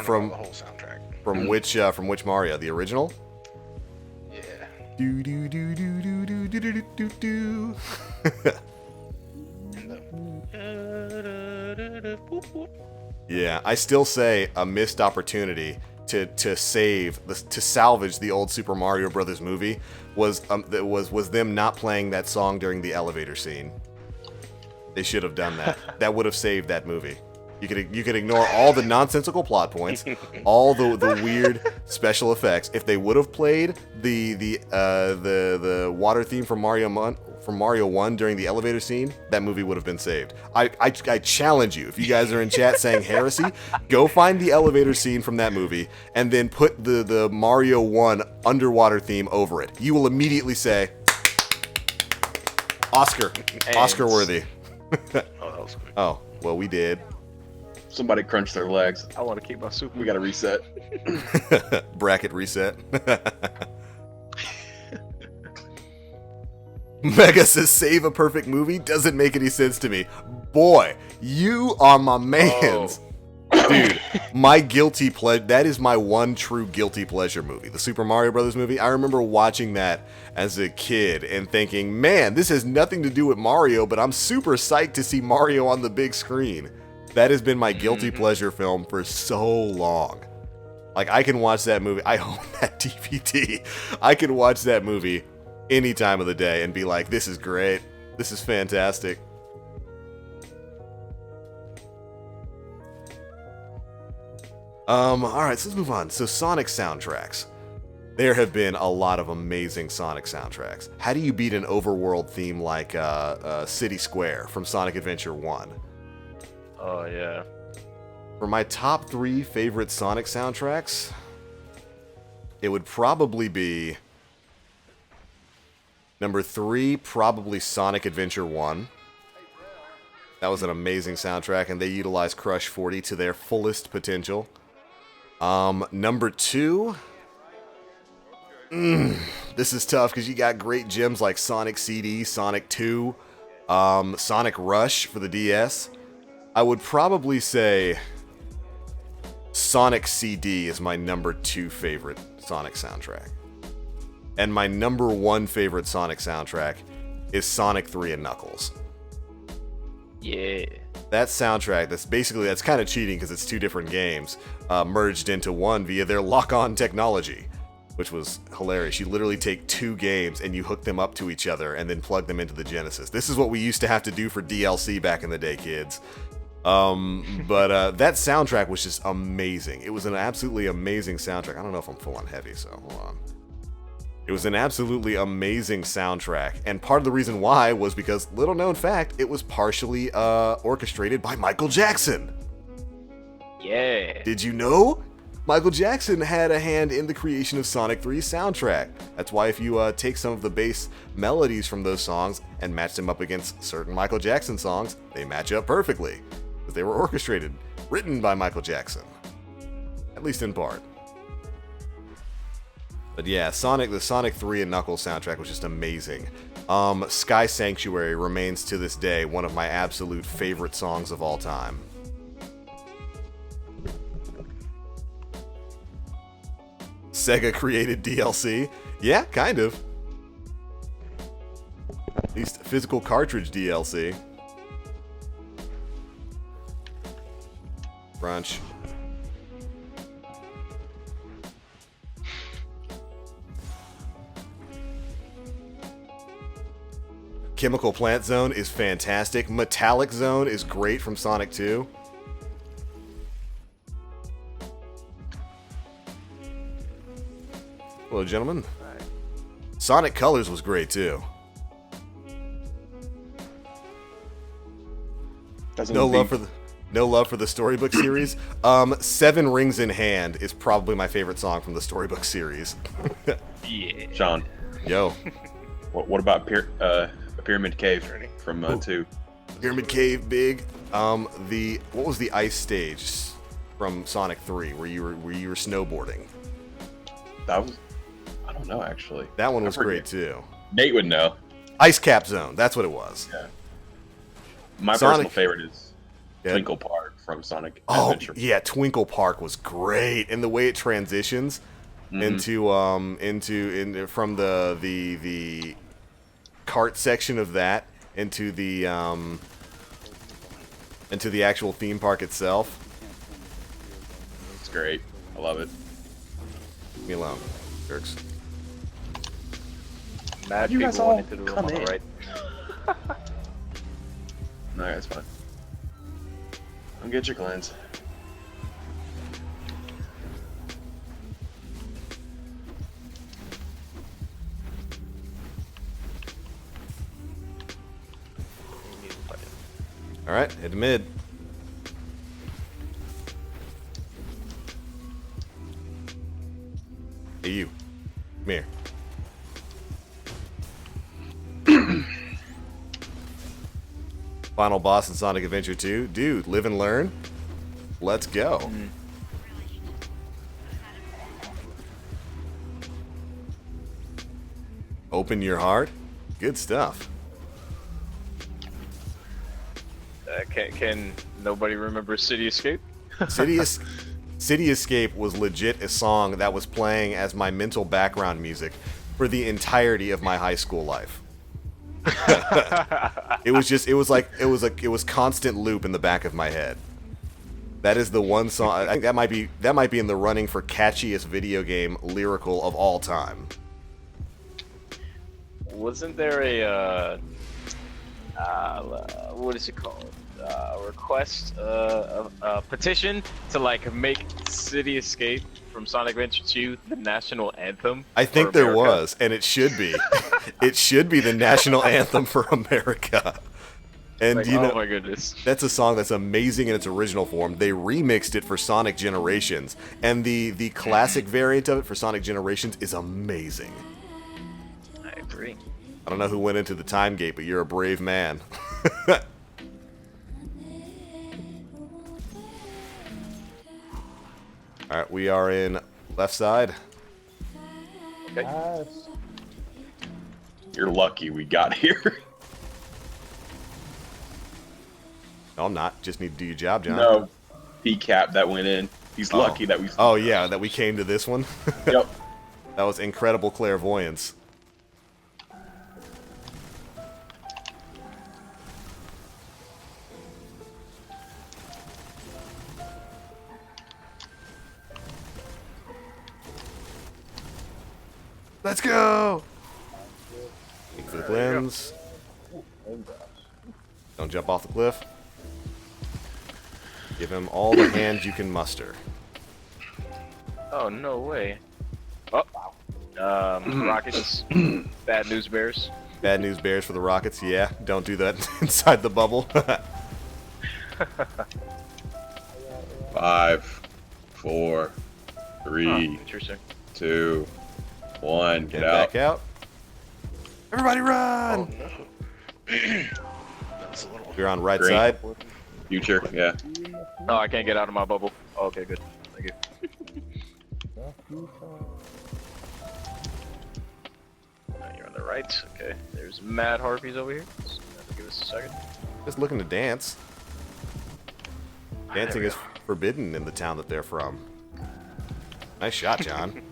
From the whole soundtrack. From which Mario? The original? Yeah. Do do do do do do do do do do. Yeah, I still say a missed opportunity to salvage the old Super Mario Brothers movie was them not playing that song during the elevator scene. They should have done that. That would have saved that movie. You could ignore all the nonsensical plot points, all the weird special effects. If they would have played the water theme from Mario 1 during the elevator scene, that movie would have been saved. I challenge you, if you guys are in chat saying heresy, go find the elevator scene from that movie and then put the Mario 1 underwater theme over it. You will immediately say, Oscar worthy. Oh, that was quick. Oh, well, we did. Somebody crunched their legs. I want to keep my super. We got to reset. Bracket reset. Mega says save a perfect movie doesn't make any sense to me. Boy, you are my mans. Dude, my guilty pleasure, that is my one true guilty pleasure movie. The Super Mario Brothers movie. I remember watching that as a kid and thinking, man, this has nothing to do with Mario, but I'm super psyched to see Mario on the big screen. That has been my guilty pleasure film for so long. Like, I can watch that movie. I own that DVD. I can watch that movie any time of the day and be like, this is great. This is fantastic. Alright, so let's move on. So, Sonic soundtracks. There have been a lot of amazing Sonic soundtracks. How do you beat an overworld theme like City Square from Sonic Adventure 1? Oh, yeah. For my top 3 favorite Sonic soundtracks, it would probably be number 3, probably Sonic Adventure 1. That was an amazing soundtrack, and they utilized Crush 40 to their fullest potential. Number 2, this is tough because you got great gems like Sonic CD, Sonic 2, Sonic Rush for the DS. I would probably say Sonic CD is my number 2 favorite Sonic soundtrack. And my number 1 favorite Sonic soundtrack is Sonic 3 and Knuckles. Yeah. That soundtrack, that's kind of cheating because it's 2 different games, merged into one via their lock-on technology, which was hilarious. You literally take 2 games and you hook them up to each other and then plug them into the Genesis. This is what we used to have to do for DLC back in the day, kids. But that soundtrack was just amazing. It was an absolutely amazing soundtrack. I don't know if I'm full on heavy, so hold on. It was an absolutely amazing soundtrack, and part of the reason why was because, little known fact, it was partially orchestrated by Michael Jackson. Yeah. Did you know? Michael Jackson had a hand in the creation of Sonic 3's soundtrack. That's why if you take some of the bass melodies from those songs and match them up against certain Michael Jackson songs, they match up perfectly. Because they were orchestrated, written by Michael Jackson. At least in part. But yeah, the Sonic 3 and Knuckles soundtrack was just amazing. Sky Sanctuary remains to this day one of my absolute favorite songs of all time. Sega created DLC? Yeah, kind of. At least physical cartridge DLC. Brunch. Chemical Plant Zone is fantastic. Metallic Zone is great from Sonic 2. Hello, gentlemen. Sonic Colors was great too. No love for the Storybook series. Seven Rings in Hand is probably my favorite song from the Storybook series. Yeah. Sean, Yo, what about Pyramid Cave from 2? Pyramid Cave, big. What was the ice stage from Sonic 3 where you were snowboarding? That was, I don't know actually. That one was great too. Nate would know. Ice Cap Zone, that's what it was. Yeah. My Sonic- personal favorite is Yeah. Twinkle Park from Sonic Oh Adventure. yeah, Twinkle Park was great, and the way it transitions into from the cart section of that into the actual theme park itself. It's great. I love it. Leave me alone, jerks. Mad You guys people all went into the room come on the in. right. No, that's fine. I'll get your cleanse. All right, head to mid. Hey, you. Come here. Final boss in Sonic Adventure 2. Dude, live and learn. Let's go. Open your heart. Good stuff. Can nobody remember City Escape? City Escape was legit a song that was playing as my mental background music for the entirety of my high school life. It was constant loop in the back of my head. That is the one song. I think that might be in the running for catchiest video game lyrical of all time. Wasn't there a what is it called? Request, a petition to like make City Escape from Sonic Adventure 2 the national anthem? I think for there America? was, and it should be. It should be the national anthem for America. And Like, you know, oh my goodness. that's a song that's amazing in its original form. They remixed it for Sonic Generations, and the classic variant of it for Sonic Generations is amazing. I agree. I don't know who went into the time gate, but you're a brave man. All right, we are in left side. Okay. Yes. You're lucky we got here. No, I'm not. Just need to do your job, John. No, P-cap that went in. He's lucky that we. Oh yeah, that we came to this one. Yep. That was incredible clairvoyance. Let's go! Wait for the glims. Don't jump off the cliff. Give him all the hands you can muster. Oh no way. Oh. Rockets. Bad news bears. Bad news bears for the Rockets. Yeah, don't do that inside the bubble. 5, 4, 3, Interesting. 2, 1. Get Get out. back out. Everybody run! That was a little. You're on right Green. side. Future. Yeah. Oh, I can't get out of my bubble. Oh, okay, good. Thank you. You're on the right. Okay. There's mad harpies over here. Just give us a second. Just looking to dance. Dancing we is forbidden in the town that they're from. Nice shot, John.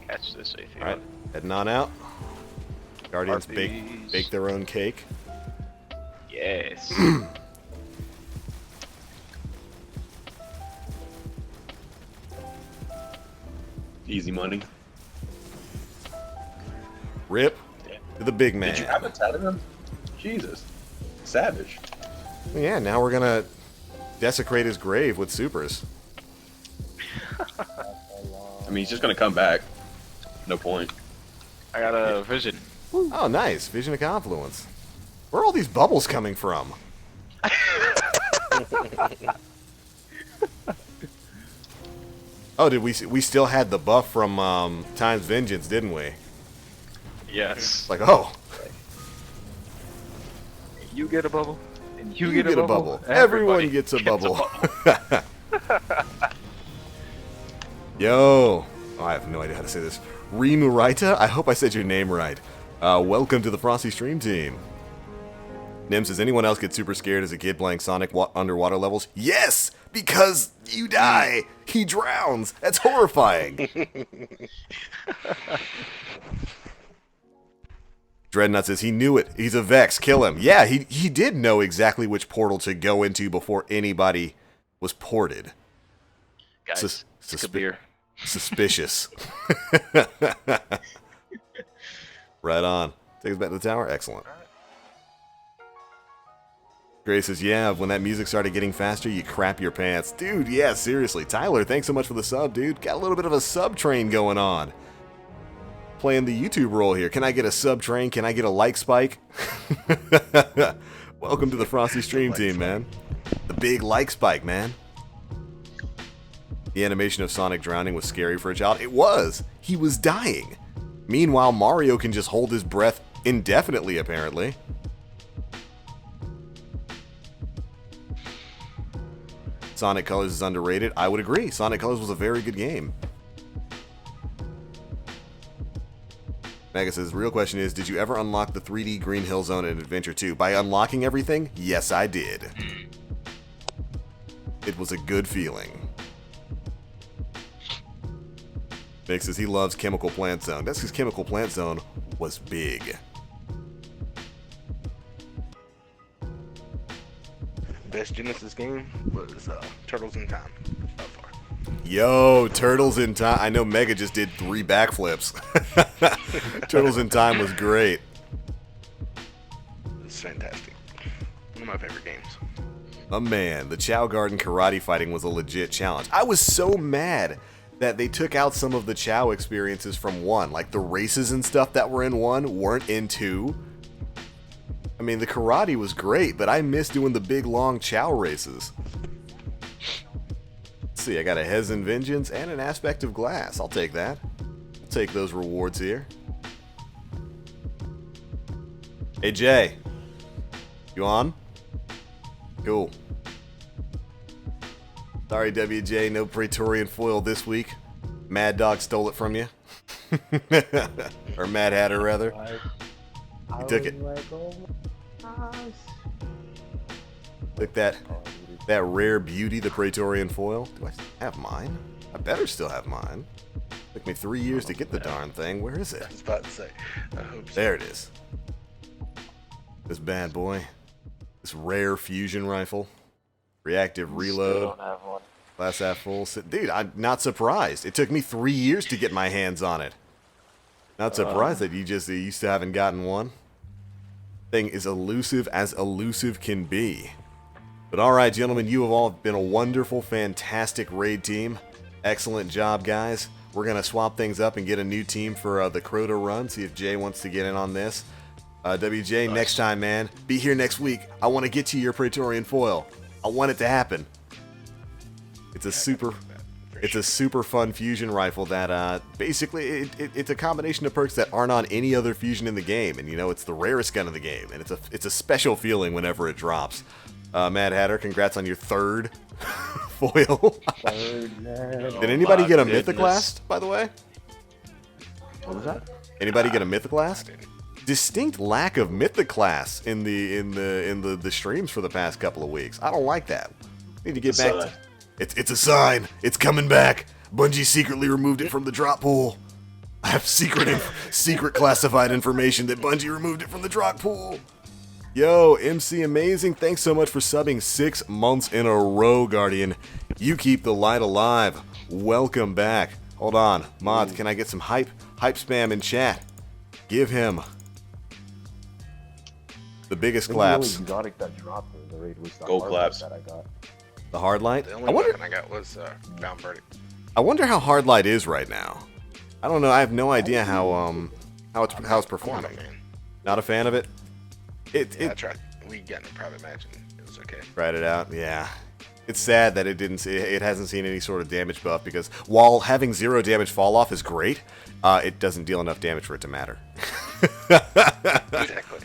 Catch this if you Alright, heading on out. Guardians Harpies. bake their own cake. Yes. Easy money. Rip to the big man. Did you have a tat of him? Jesus. Savage. Yeah, now we're gonna desecrate his grave with supers. I mean, he's just gonna come back. No point. I got a vision. Oh, nice. Vision of Confluence. Where are all these bubbles coming from? Oh, did we still had the buff from Time's Vengeance, didn't we? Yes. Like, oh, You get a bubble. And you, you get a bubble. Everyone Everybody gets a gets bubble. Yo. Oh, I have no idea how to say this. Rimuraita? I hope I said your name right. Welcome to the Frosty Stream Team. Nims, does anyone else get super scared as a kid playing Sonic underwater levels? Yes! Because you die! He drowns! That's horrifying! Dreadnought says he knew it. He's a Vex. Kill him. Yeah, he did know exactly which portal to go into before anybody was ported. Guys, KABR. Suspicious. Right on. Take us back to the tower. Excellent. Grace says, yeah, when that music started getting faster, you crap your pants. Dude, yeah, seriously. Tyler, thanks so much for the sub, dude. Got a little bit of a sub train going on. Playing the YouTube role here. Can I get a sub train? Can I get a like spike? Welcome to the Frosty Stream Team, man. The big like spike, man. The animation of Sonic drowning was scary for a child. It was. He was dying. Meanwhile, Mario can just hold his breath indefinitely, apparently. Sonic Colors is underrated. I would agree. Sonic Colors was a very good game. Mega says, real question is, did you ever unlock the 3D Green Hill Zone in Adventure 2? By unlocking everything? Yes, I did. It was a good feeling. Nick says he loves Chemical Plant Zone. That's because Chemical Plant Zone was big. Best Genesis game was Turtles in Time. By far. Yo, Turtles in Time. I know Mega just did 3 backflips. Turtles in Time was great. It's fantastic. One of my favorite games. Oh man, the Chow Garden karate fighting was a legit challenge. I was so mad that they took out some of the Chow experiences from 1. Like the races and stuff that were in 1 weren't in 2. I mean, the karate was great, but I miss doing the big long Chow races. Let's see, I got a Hezen Vengeance and an Aspect of Glass. I'll take that. I'll take those rewards here. Hey Jay, you on? Cool. Sorry WJ, no Praetorian foil this week. Mad Dog stole it from you. Or Mad Hatter rather. He took it. Look that rare beauty, the Praetorian foil. Do I have mine? I better still have mine. Took me 3 years to get the darn thing. Where is it? I was about to say. I hope so. There it is. This bad boy. This rare fusion rifle. Reactive reload. Glass half full. Dude, I'm not surprised. It took me 3 years to get my hands on it. Not surprised that you still haven't gotten one. Thing is elusive as elusive can be. But alright, gentlemen, you have all been a wonderful, fantastic raid team. Excellent job, guys. We're going to swap things up and get a new team for the Crota run. See if Jay wants to get in on this. WJ, next time, man. Be here next week. I want to get you your Praetorian foil. I want it to happen. It's a super fun fusion rifle that basically it's a combination of perks that aren't on any other fusion in the game, and you know it's the rarest gun in the game, and it's a special feeling whenever it drops. Mad Hatter, congrats on your 3rd foil. Did anybody get a Mythoclast, by the way? What was that? Anybody get a Mythoclast? Distinct lack of Mythoclasts in the streams for the past couple of weeks. I don't like that. Need to get back to it's a sign. It's coming back. Bungie secretly removed it from the drop pool. I have secret classified information that Bungie removed it from the drop pool. Yo, MC Amazing, thanks so much for subbing 6 months in a row, Guardian. You keep the light alive. Welcome back. Hold on. Mods, can I get some hype spam in chat? Give him the biggest claps. The only exotic that dropped in the raid was the Gold hard claps. that I got. The hard light? The I only wonder, weapon I got was Bound Verdict. I wonder how hard light is right now. I don't know. I have no idea how it's performing. Not a fan. Not a fan of it? Yeah, I tried. We got in a private match and it was okay. Tried it out, yeah. It's sad that it hasn't seen any sort of damage buff, because while having 0 damage fall off is great, it doesn't deal enough damage for it to matter. Exactly.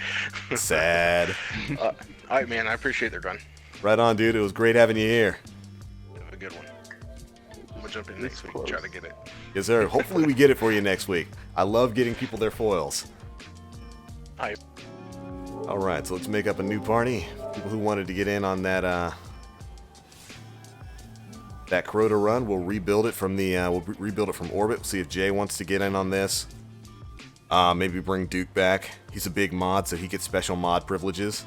Sad. All right, man. I appreciate their run. Right on, dude. It was great having you here. Have a good one. I'm gonna jump in next week and try to get it. Yes, sir. Hopefully we get it for you next week. I love getting people their foils. Hi. All right, so let's make up a new party. People who wanted to get in on that that Crota run, we'll rebuild it from rebuild it from orbit. We'll see if Jay wants to get in on this. Maybe bring Duke back. He's a big mod, so he gets special mod privileges.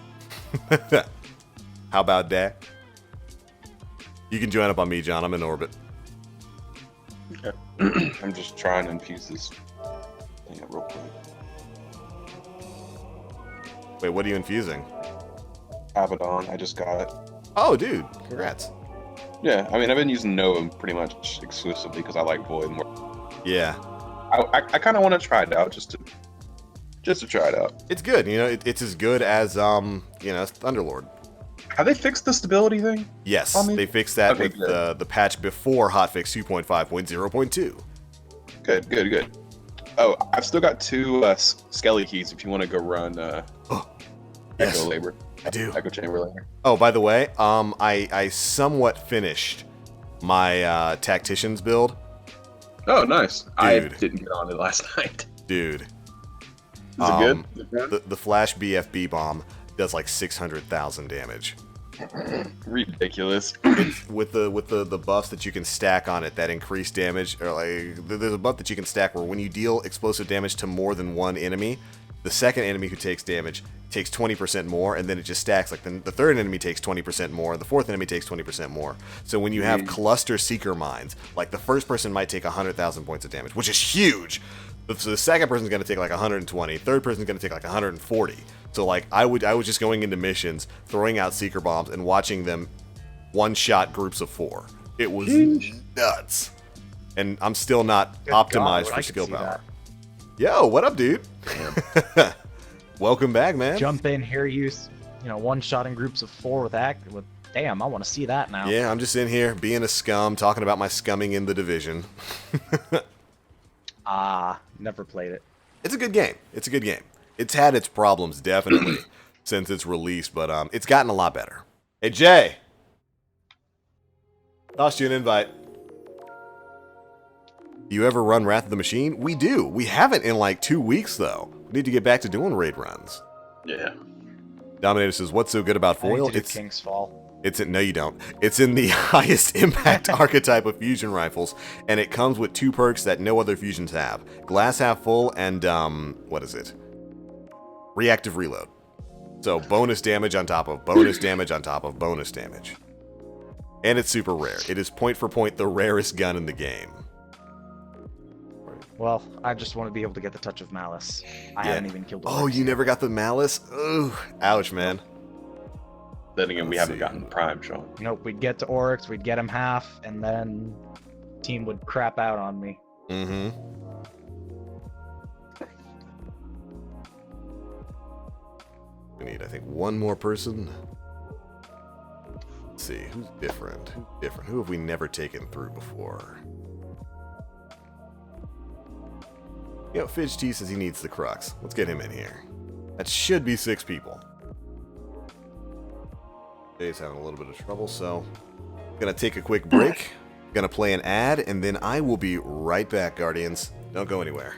How about that? You can join up on me, John. I'm in orbit. Okay. I'm just trying to infuse this thing up real quick. Wait, what are you infusing? Abaddon, I just got it. Oh, dude, congrats. Yeah, I mean, I've been using Nova pretty much exclusively because I like Void more. Yeah. I kind of want to try it out just to try it out. It's good, you know. It's as good as Thunderlord. Have they fixed the stability thing? Yes, on me? they fixed that Okay, with good. the patch before hotfix 2.5.0.2. Good. Oh, I've still got 2 Skelly keys if you want to go run Yes, Echo Labor. I do. Echo Chamber later. Oh, by the way, I somewhat finished my Tactician's build. Oh, nice. I Dude. didn't get on it last night. Dude, Is it good? the Flash BFB bomb does like 600,000 damage. Ridiculous. with the buffs that you can stack on it that increase damage, or like there's a buff that you can stack where when you deal explosive damage to more than one enemy, the second enemy who takes damage takes 20% more, and then it just stacks. Like the third enemy takes 20% more, the fourth enemy takes 20% more. So when you have cluster seeker mines, like the first person might take 100,000 points of damage, which is huge. So the second person's going to take like 120, third person's going to take like 140. So like I was just going into missions, throwing out seeker bombs and watching them one-shot groups of 4. It was nuts. And I'm still not optimized for skill power. Yo, what up, dude? Welcome back, man. Jump in here, one-shotting groups of 4 with act. With damn, I want to see that now. Yeah, I'm just in here being a scum, talking about my scumming in the division. Never played it. It's a good game. It's had its problems, definitely, since its release, but it's gotten a lot better. Hey, Jay. Tossed you an invite. Do you ever run Wrath of the Machine? We do. We haven't in like 2 weeks, though. We need to get back to doing raid runs. Yeah. Dominator says, what's so good about foil? It's King's Fall. No, you don't. It's in the highest impact archetype of fusion rifles, and it comes with 2 perks that no other fusions have. Glass half full and, what is it? Reactive reload. So bonus damage on top of bonus damage on top of bonus damage. And it's super rare. It is point for point the rarest gun in the game. Well, I just want to be able to get the touch of Malice. I haven't even killed. Oh, you never got the Malice? Ooh, ouch, man. Then again, we Let's haven't see. gotten Prime, Sean. Nope, we'd get to Oryx, we'd get him half, and then team would crap out on me. Mm-hmm. We need, I think, one more person. Let's see, who's different? Who have we never taken through before? You know, Fidge T says he needs the Crux. Let's get him in here. That should be 6 people. Jay's having a little bit of trouble, so gonna take a quick break. Gonna play an ad, and then I will be right back, Guardians. Don't go anywhere.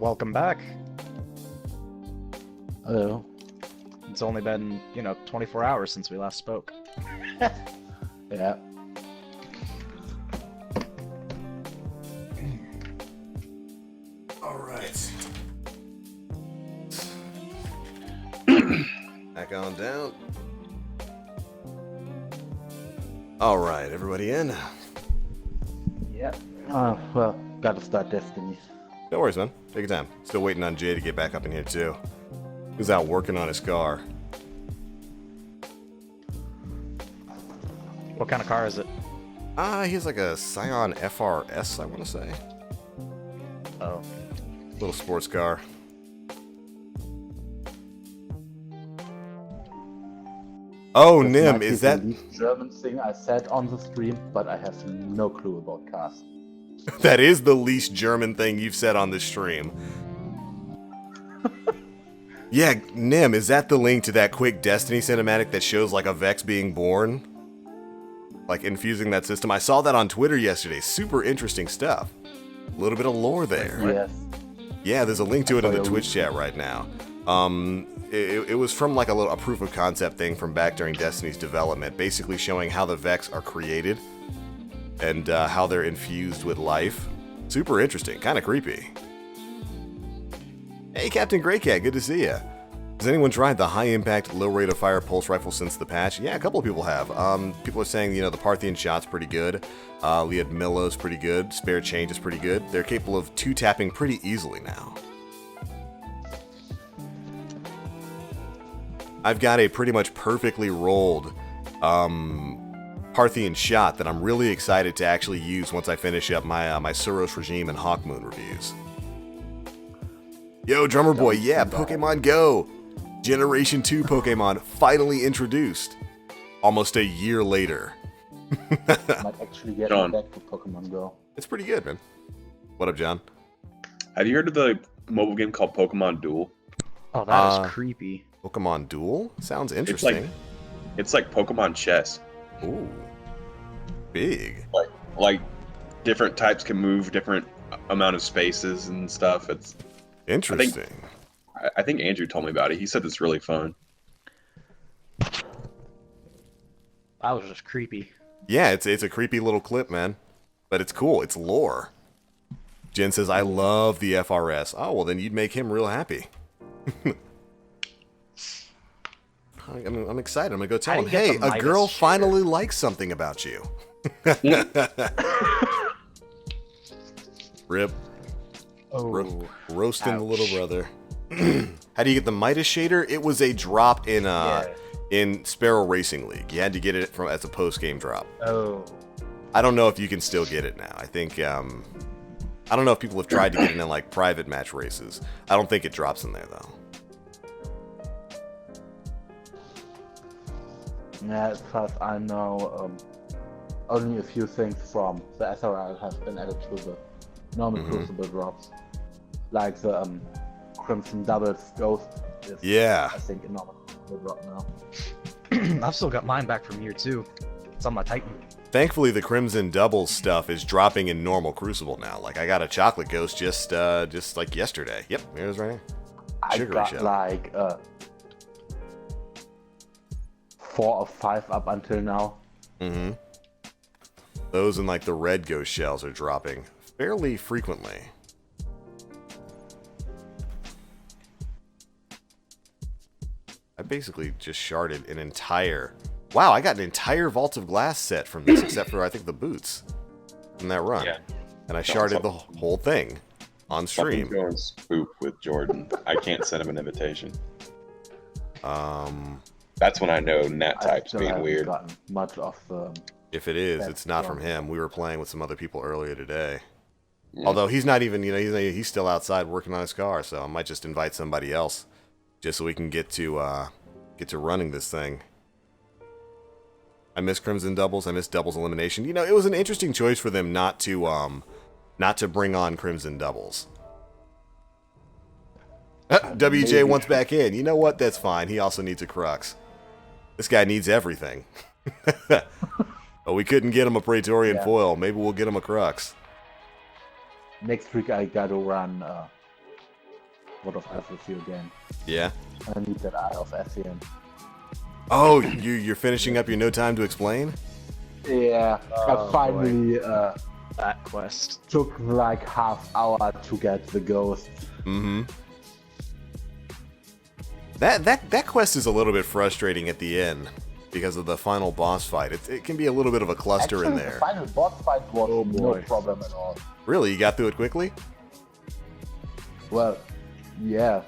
Welcome back. Hello. It's only been, 24 hours since we last spoke. Yeah. All right. Back on down. All right, everybody in? Yeah. Well, gotta start Destiny. No worries, man. Take your time. Still waiting on Jay to get back up in here, too. He's out working on his car. What kind of car is it? He has like a Scion FRS, I want to say. Oh. Little sports car. Oh, This Nim, might be is the that... least German thing I said on the stream, but I have no clue about cars. That is the least German thing you've said on this stream. Yeah, Nim, is that the link to that quick Destiny cinematic that shows like a Vex being born? Like infusing that system? I saw that on Twitter yesterday. Super interesting stuff. A little bit of lore there. Yes. Yeah, there's a link to it in the Twitch chat right now. It was from like a proof of concept thing from back during Destiny's development, basically showing how the Vex are created and how they're infused with life. Super interesting, kind of creepy. Hey, Captain Greycat, good to see ya. Has anyone tried the high-impact, low-rate-of-fire pulse rifle since the patch? Yeah, a couple of people have. People are saying, the Parthian shot's pretty good. Liad Milo's pretty good. Spare change is pretty good. They're capable of two-tapping pretty easily now. I've got a pretty much perfectly rolled Parthian shot that I'm really excited to actually use once I finish up my my Suros Regime and Hawkmoon reviews. Yo, Drummer Boy, yeah, Pokemon Go! Generation 2 Pokemon finally introduced. Almost a year later. Might actually get John. back to Pokemon Go. It's pretty good, man. What up, John? Have you heard of the mobile game called Pokemon Duel? Oh, that is creepy. Pokemon Duel? Sounds interesting. It's like Pokemon chess. Ooh. Big. Like different types can move different amount of spaces and stuff. It's Interesting. I think Andrew told me about it. He said it's really fun. That was just creepy. Yeah, it's a creepy little clip, man. But it's cool. It's lore. Jen says, I love the FRS. Oh, well, then you'd make him real happy. I'm excited. I'm going to go tell him, hey, a girl finally likes something about you. Rip. Oh. Roasting the little brother. How do you get the Midas shader? It was a drop in in Sparrow Racing League. You had to get it from as a post-game drop. Oh. I don't know if you can still get it now. I think I don't know if people have tried to get it in like private match races. I don't think it drops in there though. Yeah, as far as I know, only a few things from the SRL have been added to the normal Crucible drops. Like the Crimson Doubles Ghost is, Yeah. I think, a normal Crucible drop now. I've still got mine back from year 2. It's on my Titan. Thankfully, the Crimson Doubles stuff is dropping in normal Crucible now. Like I got a Chocolate Ghost just like yesterday. Yep, here it is right here. I Sugary got shell. like 4 or 5 up until now. Mm-hmm. Those and like the red ghost shells are dropping fairly frequently. I basically just sharded an entire... Wow, I got an entire Vault of Glass set from this, except for, I think, the boots from that run. Yeah. And I sharded the whole thing on stream. Something's going spook with Jordan. I can't send him an invitation. That's when I know Nat type's being weird. Gotten much of the... If it is, it's not from him. We were playing with some other people earlier today. Although he's not even, he's still outside working on his car, so I might just invite somebody else just so we can get to running this thing. I miss Crimson Doubles. I miss Doubles Elimination. It was an interesting choice for them not to bring on Crimson Doubles. WJ wants back in. You know what? That's fine. He also needs a Crux. This guy needs everything. Oh, we couldn't get him a Praetorian foil. Maybe we'll get him a Crux. Next week I gotta run What of F with you again. Yeah. I need that Eye of Ethian. Oh, you're finishing up your No Time to Explain? Yeah, Oh, I finally That quest. took like half hour to get the ghost. Mm-hmm. That quest is a little bit frustrating at the end because of the final boss fight. It can be a little bit of a cluster Actually, in the there. final boss fight was no boy. problem at all. Really, you got through it quickly? Well, yeah.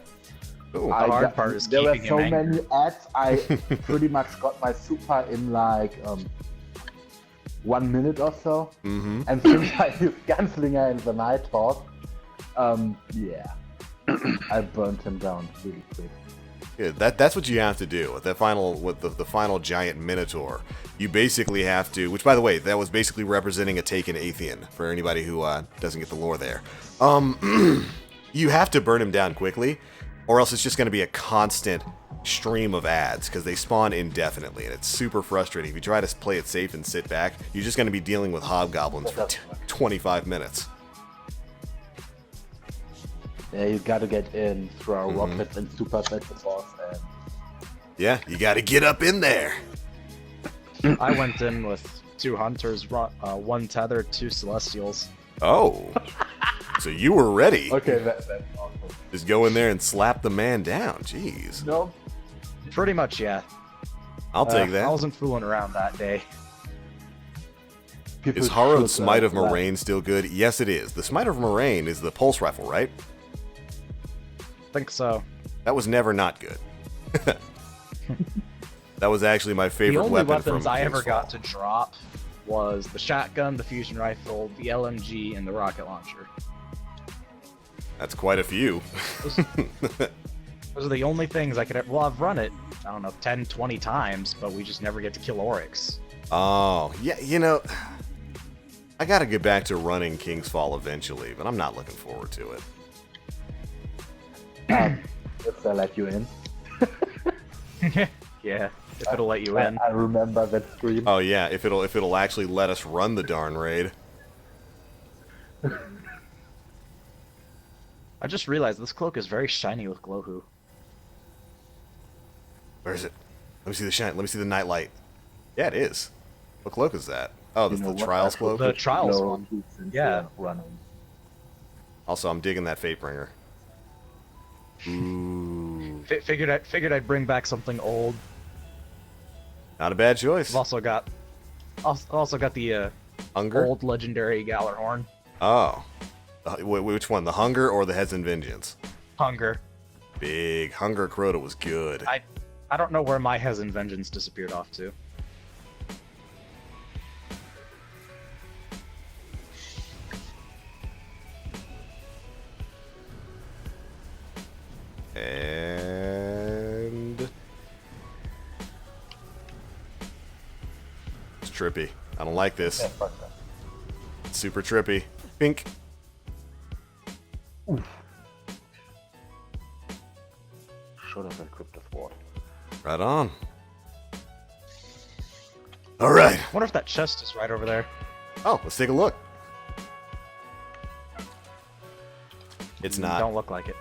Ooh. The hard part is there were keeping so him angry. many ads. I pretty much got my super in like 1 minute or so. Mm-hmm. And since I used Gunslinger in the Nighthawk, yeah, I burnt him down really quick. Good. That's what you have to do with the final giant Minotaur. You basically have to, which by the way, that was basically representing a taken Athean for anybody who doesn't get the lore there. You have to burn him down quickly, or else it's just going to be a constant stream of ads because they spawn indefinitely, and it's super frustrating. If you try to play it safe and sit back, you're just going to be dealing with hobgoblins for 25 minutes. Yeah, you gotta get in, throw rockets and super at the boss, and Yeah, you got to get up in there. I went in with 2 hunters, 1 tether, 2 celestials. Oh, so you were ready. okay, that's awesome. Just go in there and slap the man down. Jeez. No, Pretty much, yeah. I'll take I that. wasn't fooling around that day. people Is Harrow's should, Smite of laugh. Moraine still good? Yes, it is. The Smite of Moraine is the pulse rifle, right? Think so. That was never not good. That was actually my The favorite only weapon weapons from I ever King's got Fall. to drop was the shotgun, the fusion rifle, the LMG, and the rocket launcher. That's quite a few. Those are the only things I could ever... Well, I've run it, I don't know, 10, 20 times, but we just never get to kill Oryx. Oh, yeah, you know, I gotta get back to running King's Fall eventually, but I'm not looking forward to it. If they let you in. Yeah, if it'll let you in. I remember that stream. Oh yeah, if it'll actually let us run the darn raid. I just realized this cloak is very shiny with glowhoo. Where is it? Let me see the shine. Let me see the nightlight. Yeah, it is. What cloak is that? Oh, that's You know the what Trials I cloak? The Trials No, one. since Yeah. you're running. Also, I'm digging that Fatebringer. Ooh. Figured I'd bring back something old. Not a bad choice. I've also got the Hunger? old legendary Gallarhorn. Oh. Which one? The Hunger or the Heads in Vengeance? Hunger. Big. Hunger Crota was good. I don't know where my Hez and Vengeance disappeared off to. And it's trippy. I don't like this. Yeah, fuck that. It's super trippy. Pink. Should have equipped a sword. Right on. All right. I wonder if that chest is right over there. Oh, let's take a look. It's not. Don't look like it.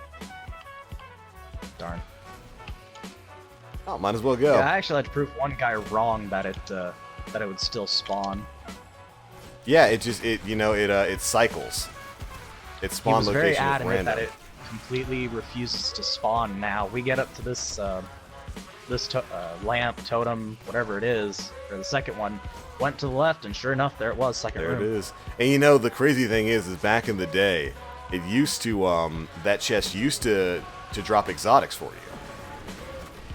Darn. Oh, might as well go. Yeah, I actually had to prove one guy wrong that it would still spawn. Yeah, it cycles. It He spawn was very location is adamant random. that it completely refuses to spawn now. We get up to this lamp, totem, whatever it is, or the second one, went to the left, and sure enough, there it was, second There room. it is. And you know, the crazy thing is back in the day, it used to, that chest used to drop exotics for you.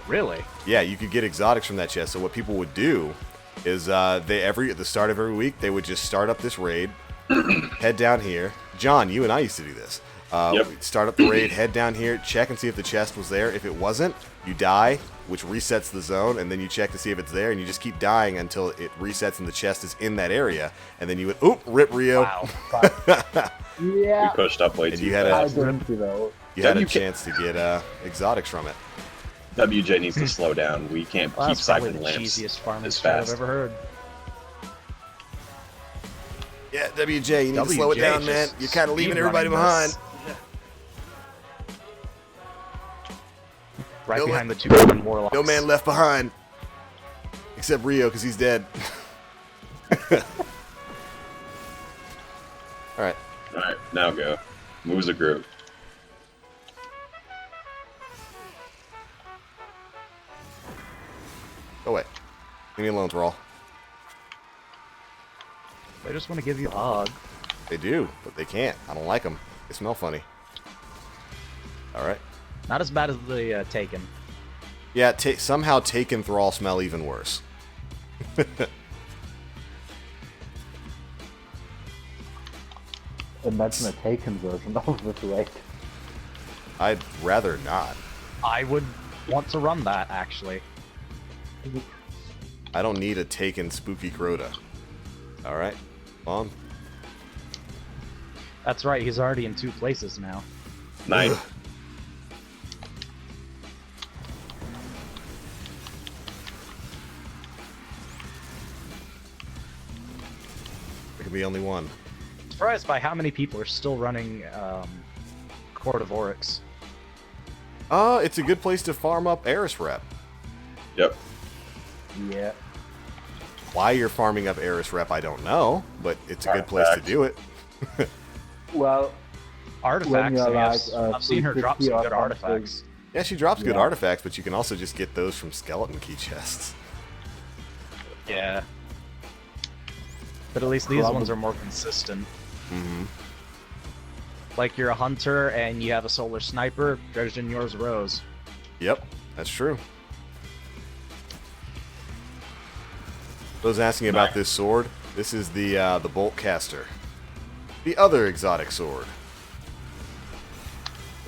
Really? Yeah, you could get exotics from that chest. So what people would do is at the start of every week, they would just start up this raid, head down here. John, you and I used to do this. Yep. We'd start up the raid, head down here, check and see if the chest was there. If it wasn't, you die, which resets the zone, and then you check to see if it's there, and you just keep dying until it resets and the chest is in that area. And then you would, rip Rio. Wow. Yeah, We pushed up way And too you had fast. I didn't, you know. You had a WK chance to get exotics from it. WJ needs to slow down. We can't Well, keep that's probably siphoning the lamps cheesiest farming this strat I've fast. ever heard. Yeah, WJ, you need to slow it WJ down, man. just You're kind of leaving speed everybody running behind. this. Right No behind the two Roman warlocks. No man left behind. Except Rio, because he's dead. Alright. Alright, now go. Move as a group. Go away. Leave me alone, Thrall. They just want to give you a hug. They do, but they can't. I don't like them. They smell funny. Alright. Not as bad as the Taken. Yeah, somehow Taken Thrall smell even worse. Imagine a Taken version of this raid. I'd rather not. I would want to run that, actually. I don't need a Taken Spooky Crota. Alright, come on. That's right, he's already in 2 places now. Nice. Ugh. There can be only one. Surprised by how many people are still running Court of Oryx. It's a good place to farm up Eris Rep. Yep. Yeah. Why you're farming up Eris Rep, I don't know, but it's a good place to do it. Well, Artifacts, you're I guess. like, I've seen her drop some 350 good or artifacts. Yeah, she drops good Yeah. artifacts, but you can also just get those from skeleton key chests. Yeah. But at least these ones are more consistent. Mm-hmm. Like you're a hunter and you have a solar sniper, Dredgen yours rose. Yep, that's true. Those asking about this sword, this is the Bolt Caster. The other exotic sword.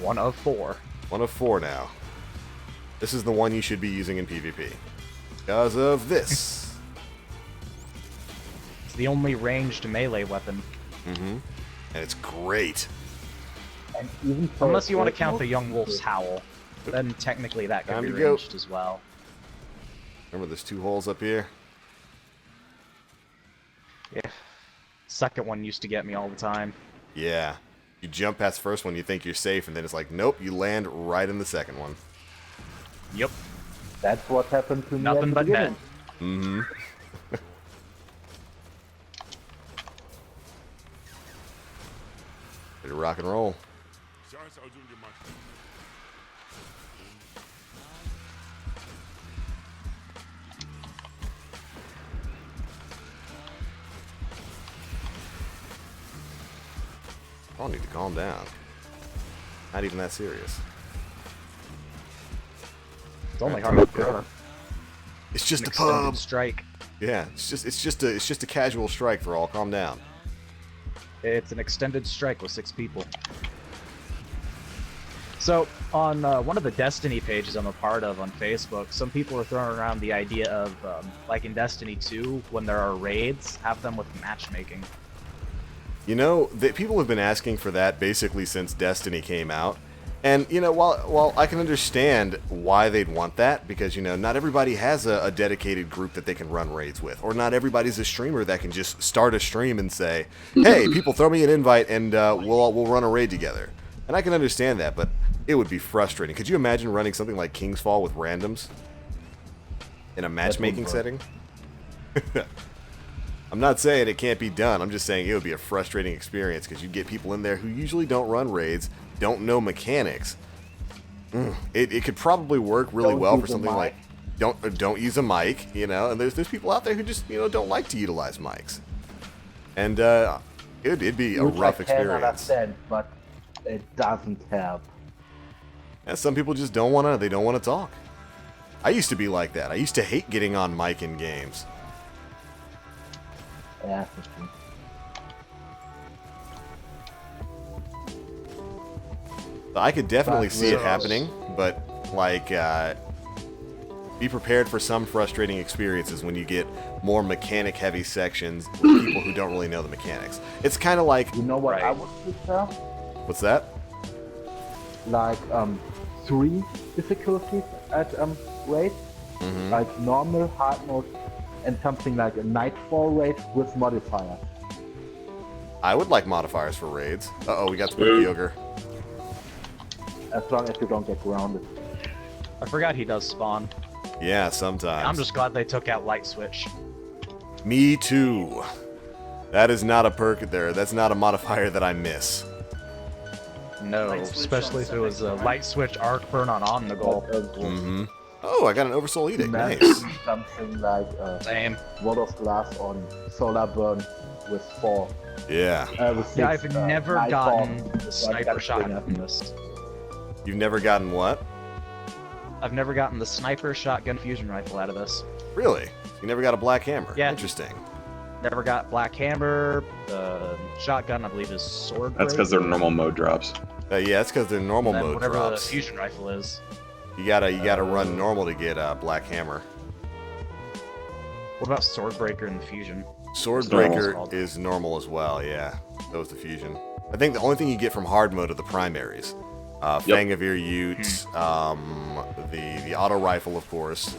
1 of 4. 1 of 4 now. This is the one you should be using in PvP. Because of this. It's the only ranged melee weapon. Mm-hmm. And it's great. And even for Unless you want to a count the mode, Young Wolf's Howl. Then technically that can Time be to go. ranged as well. Remember there's 2 holes up here? Yeah. Second one used to get me all the time. Yeah. You jump past the first one, you think you're safe, and then it's like, nope, you land right in the second one. Yep. That's what happened to me at Nothing the but beginning. net. Mm-hmm. Ready to rock and roll. I need to calm down. Not even that serious. It's only Alright, hard. It's just a extended pub. strike. Yeah, it's just a casual strike for all. Calm down. It's an extended strike with 6 people. So, on one of the Destiny pages I'm a part of on Facebook, some people are throwing around the idea of, like in Destiny 2, when there are raids, have them with matchmaking. You know, people have been asking for that basically since Destiny came out. And, you know, while I can understand why they'd want that, because, you know, not everybody has a dedicated group that they can run raids with, or not everybody's a streamer that can just start a stream and say, hey, people, throw me an invite and we'll run a raid together. And I can understand that, but it would be frustrating. Could you imagine running something like King's Fall with randoms in a matchmaking setting? I'm not saying it can't be done. I'm just saying it would be a frustrating experience because you'd get people in there who usually don't run raids, don't know mechanics. It could probably work really well for something like don't use a mic, you know. And there's people out there who just, you know, don't like to utilize mics, and it'd be a rough experience. I can understand, but it doesn't help. And some people just don't want to. They don't want to talk. I used to be like that. I used to hate getting on mic in games. Yeah, for sure. I could definitely see it happening, but like, be prepared for some frustrating experiences when you get more mechanic-heavy sections with people who don't really know the mechanics. It's kind of like, You know what I would prefer? what's that? Like 3 difficulties at raid, like normal, hard mode, and something like a nightfall raid with modifiers. I would like modifiers for raids. Uh-oh, we got Spooky Ogre. As long as you don't get grounded. I forgot he does spawn. Yeah, sometimes. I'm just glad they took out light switch. Me too. That is not a perk there. That's not a modifier that I miss. No, especially if it was a light switch arc burn on Omnigul. Mm-hmm. Oh, I got an Oversoul Edict. Imagine Nice. something like Same. Wall of Glass on Solar Burn with 4. Yeah. With 6, Yeah, I've never Night gotten Bomb, the sniper Night shotgun Bringer. from this. You've never gotten what? I've never gotten the sniper shotgun fusion rifle out of this. Really? You never got a Black Hammer? Yeah. Interesting. Never got Black Hammer. The shotgun, I believe, is sword. That's because they're normal mode drops. Yeah, that's because they're normal And then mode whatever drops. the fusion rifle is. You gotta run normal to get Black Hammer. What about Swordbreaker and the fusion? Swordbreaker is normal as well, yeah. So is the fusion. I think the only thing you get from hard mode are the primaries. Fang of Ear Ute, the auto rifle, of course.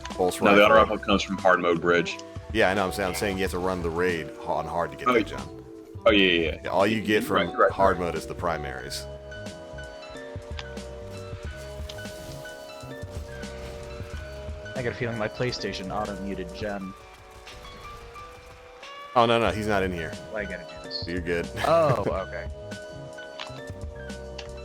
Pulse No, the auto rifle comes from hard mode bridge. Yeah, I know. I'm saying you have to run the raid on hard to get that, John. Oh, yeah. Yeah, all you get from Right. hard mode is the primaries. I got a feeling my PlayStation auto-muted Jen. Oh, no, he's not in here. Why I gotta do this? You're good. Oh, okay.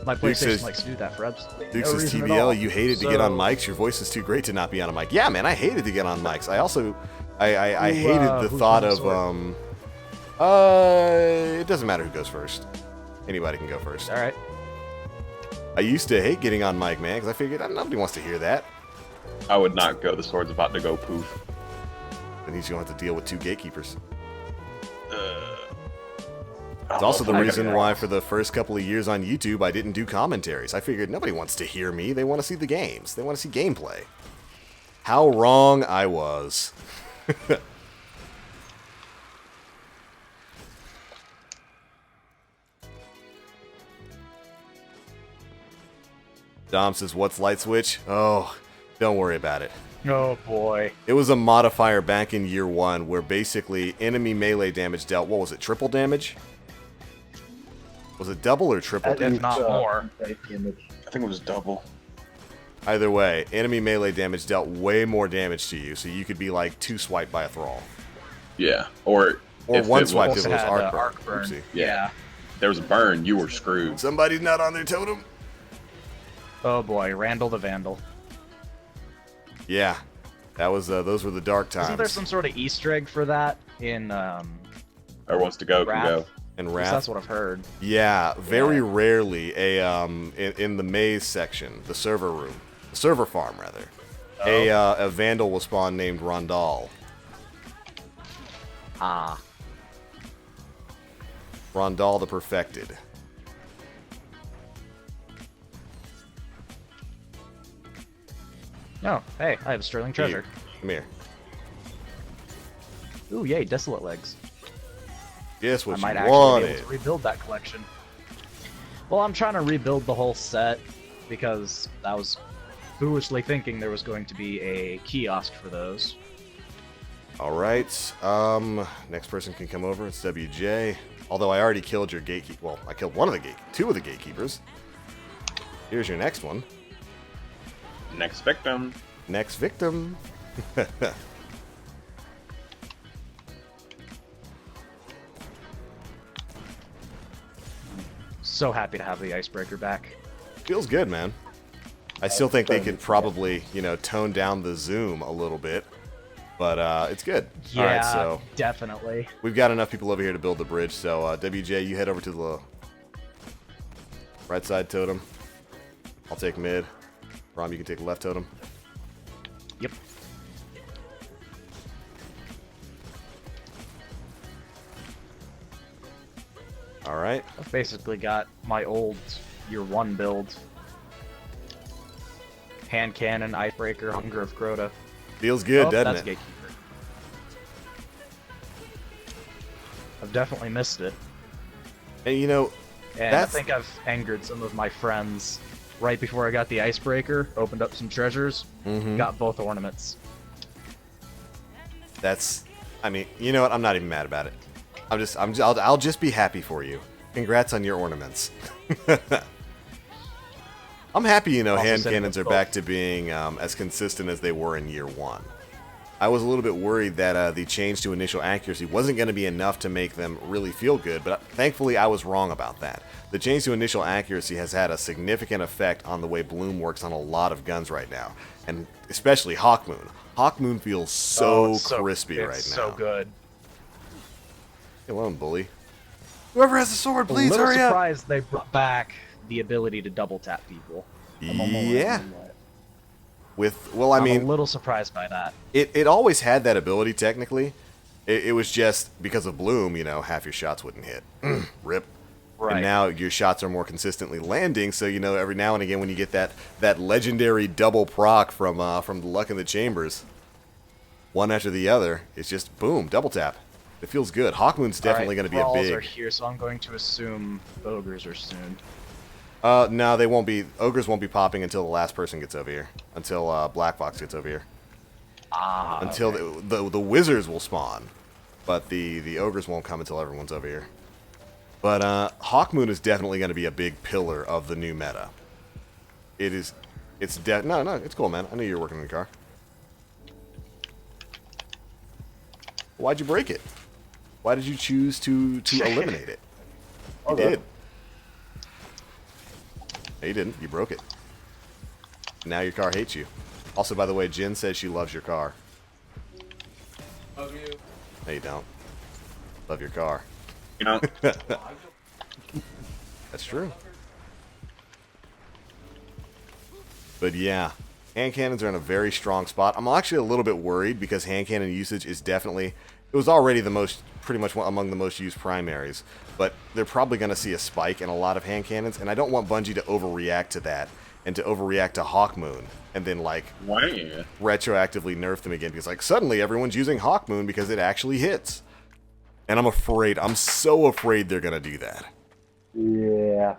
My Duke PlayStation says- likes to do that for absolutely Duke no says, reason at TBL, all. you hated to get on So- mics. Your voice is too great to not be on a mic. Yeah, man, I hated to get on mics. I also, I hated the who's thought on of, sword? it doesn't matter who goes first. Anybody can go first. Alright. I used to hate getting on mic, man, because I figured nobody wants to hear that. I would not go. The sword's about to go poof. Then he's going to have to deal with 2 gatekeepers. It's Oh, also the I reason gotta- why for the first couple of years on YouTube I didn't do commentaries. I figured nobody wants to hear me. They want to see the games. They want to see gameplay. How wrong I was. Dom says, what's light switch? Oh, don't worry about it. Oh boy. It was a modifier back in year 1 where basically enemy melee damage dealt, what was it, triple damage? Was it double or triple At damage? If not more. I think it was double. Either way, enemy melee damage dealt way more damage to you, so you could be like 2 swiped by a thrall. Yeah. Or if 1 it swipe if was- it was had, arc burn. arc burn. Oopsie. Yeah. There was a burn, you were screwed. Somebody's not on their totem. Oh boy, Randall the Vandal. Yeah, that was those were the dark times. Isn't there some sort of Easter egg for that in Whoever wants to go can Wrath? go. And 'Cause Wrath. that's what I've heard. Yeah, very rarely in the maze section, the server room, the server farm rather. A vandal will spawn named Rondal. Ah. Rondal the Perfected. Oh, hey, I have sterling treasure. Come here. Ooh, yay, desolate legs. Guess what I might you actually be wanted. able to rebuild that collection. Well, I'm trying to rebuild the whole set because I was foolishly thinking there was going to be a kiosk for those. All right. Next person can come over. It's WJ. Although I already killed your gatekeeper. Well, I killed two of the gatekeepers. Here's your next one. Next victim. Next victim. So happy to have the icebreaker back. Feels good, man. I still think they could probably, tone down the zoom a little bit. But it's good. Yeah, All right, so definitely. we've got enough people over here to build the bridge. So WJ, you head over to the right side totem. I'll take mid. Rom, you can take the left totem. Yep. All right. I've basically got my old year 1 build. Hand cannon, icebreaker, hunger of Crota. Feels good, Oh, doesn't that's it? gatekeeper. I've definitely missed it. And And that's- I think I've angered some of my friends right before I got the icebreaker, opened up some treasures, got both ornaments. I mean, you know what? I'm not even mad about it. I'll just be happy for you. Congrats on your ornaments. I'm happy, you know, Also hand setting cannons up are back to being as consistent as they were in year 1. I was a little bit worried that the change to initial accuracy wasn't going to be enough to make them really feel good, but thankfully I was wrong about that. The change to initial accuracy has had a significant effect on the way bloom works on a lot of guns right now, and especially Hawkmoon. Hawkmoon feels so crispy right now. It's so good. Hey, well, bully. Whoever has a sword, please hurry up. hurry up. Surprised they brought back the ability to double tap people. Yeah. Well, I I'm mean, a little surprised by that. It always had that ability, technically. It was just, because of Bloom, you know, half your shots wouldn't hit. Rip. Right. And now your shots are more consistently landing, so, you know, every now and again when you get that legendary double proc from the Luck in the Chambers, one after the other, it's just, boom, double tap. It feels good. Hawkmoon's definitely going to be a big... are here, so I'm going to assume ogres are soon. No, they won't be. Ogres won't be popping until the last person gets over here. Until Black Box gets over here. Until okay. the wizards will spawn, but the ogres won't come until everyone's over here. But Hawkmoon is definitely going to be a big pillar of the new meta. It is. No, it's cool, man. I knew you were working in the car. Why'd you break it? Why did you choose to eliminate it? You did. No, you didn't. You broke it. Now your car hates you. Also, by the way, Jen says she loves your car. Love you. No, you don't. Love your car. You know, That's true. But yeah, hand cannons are in a very strong spot. I'm actually a little bit worried because hand cannon usage is definitely... It was already pretty much among the most used primaries, but they're probably going to see a spike in a lot of hand cannons, and I don't want Bungie to overreact to that and to overreact to Hawkmoon and then like retroactively nerf them again because like suddenly everyone's using Hawkmoon because it actually hits. And I'm so afraid they're going to do that. Yeah.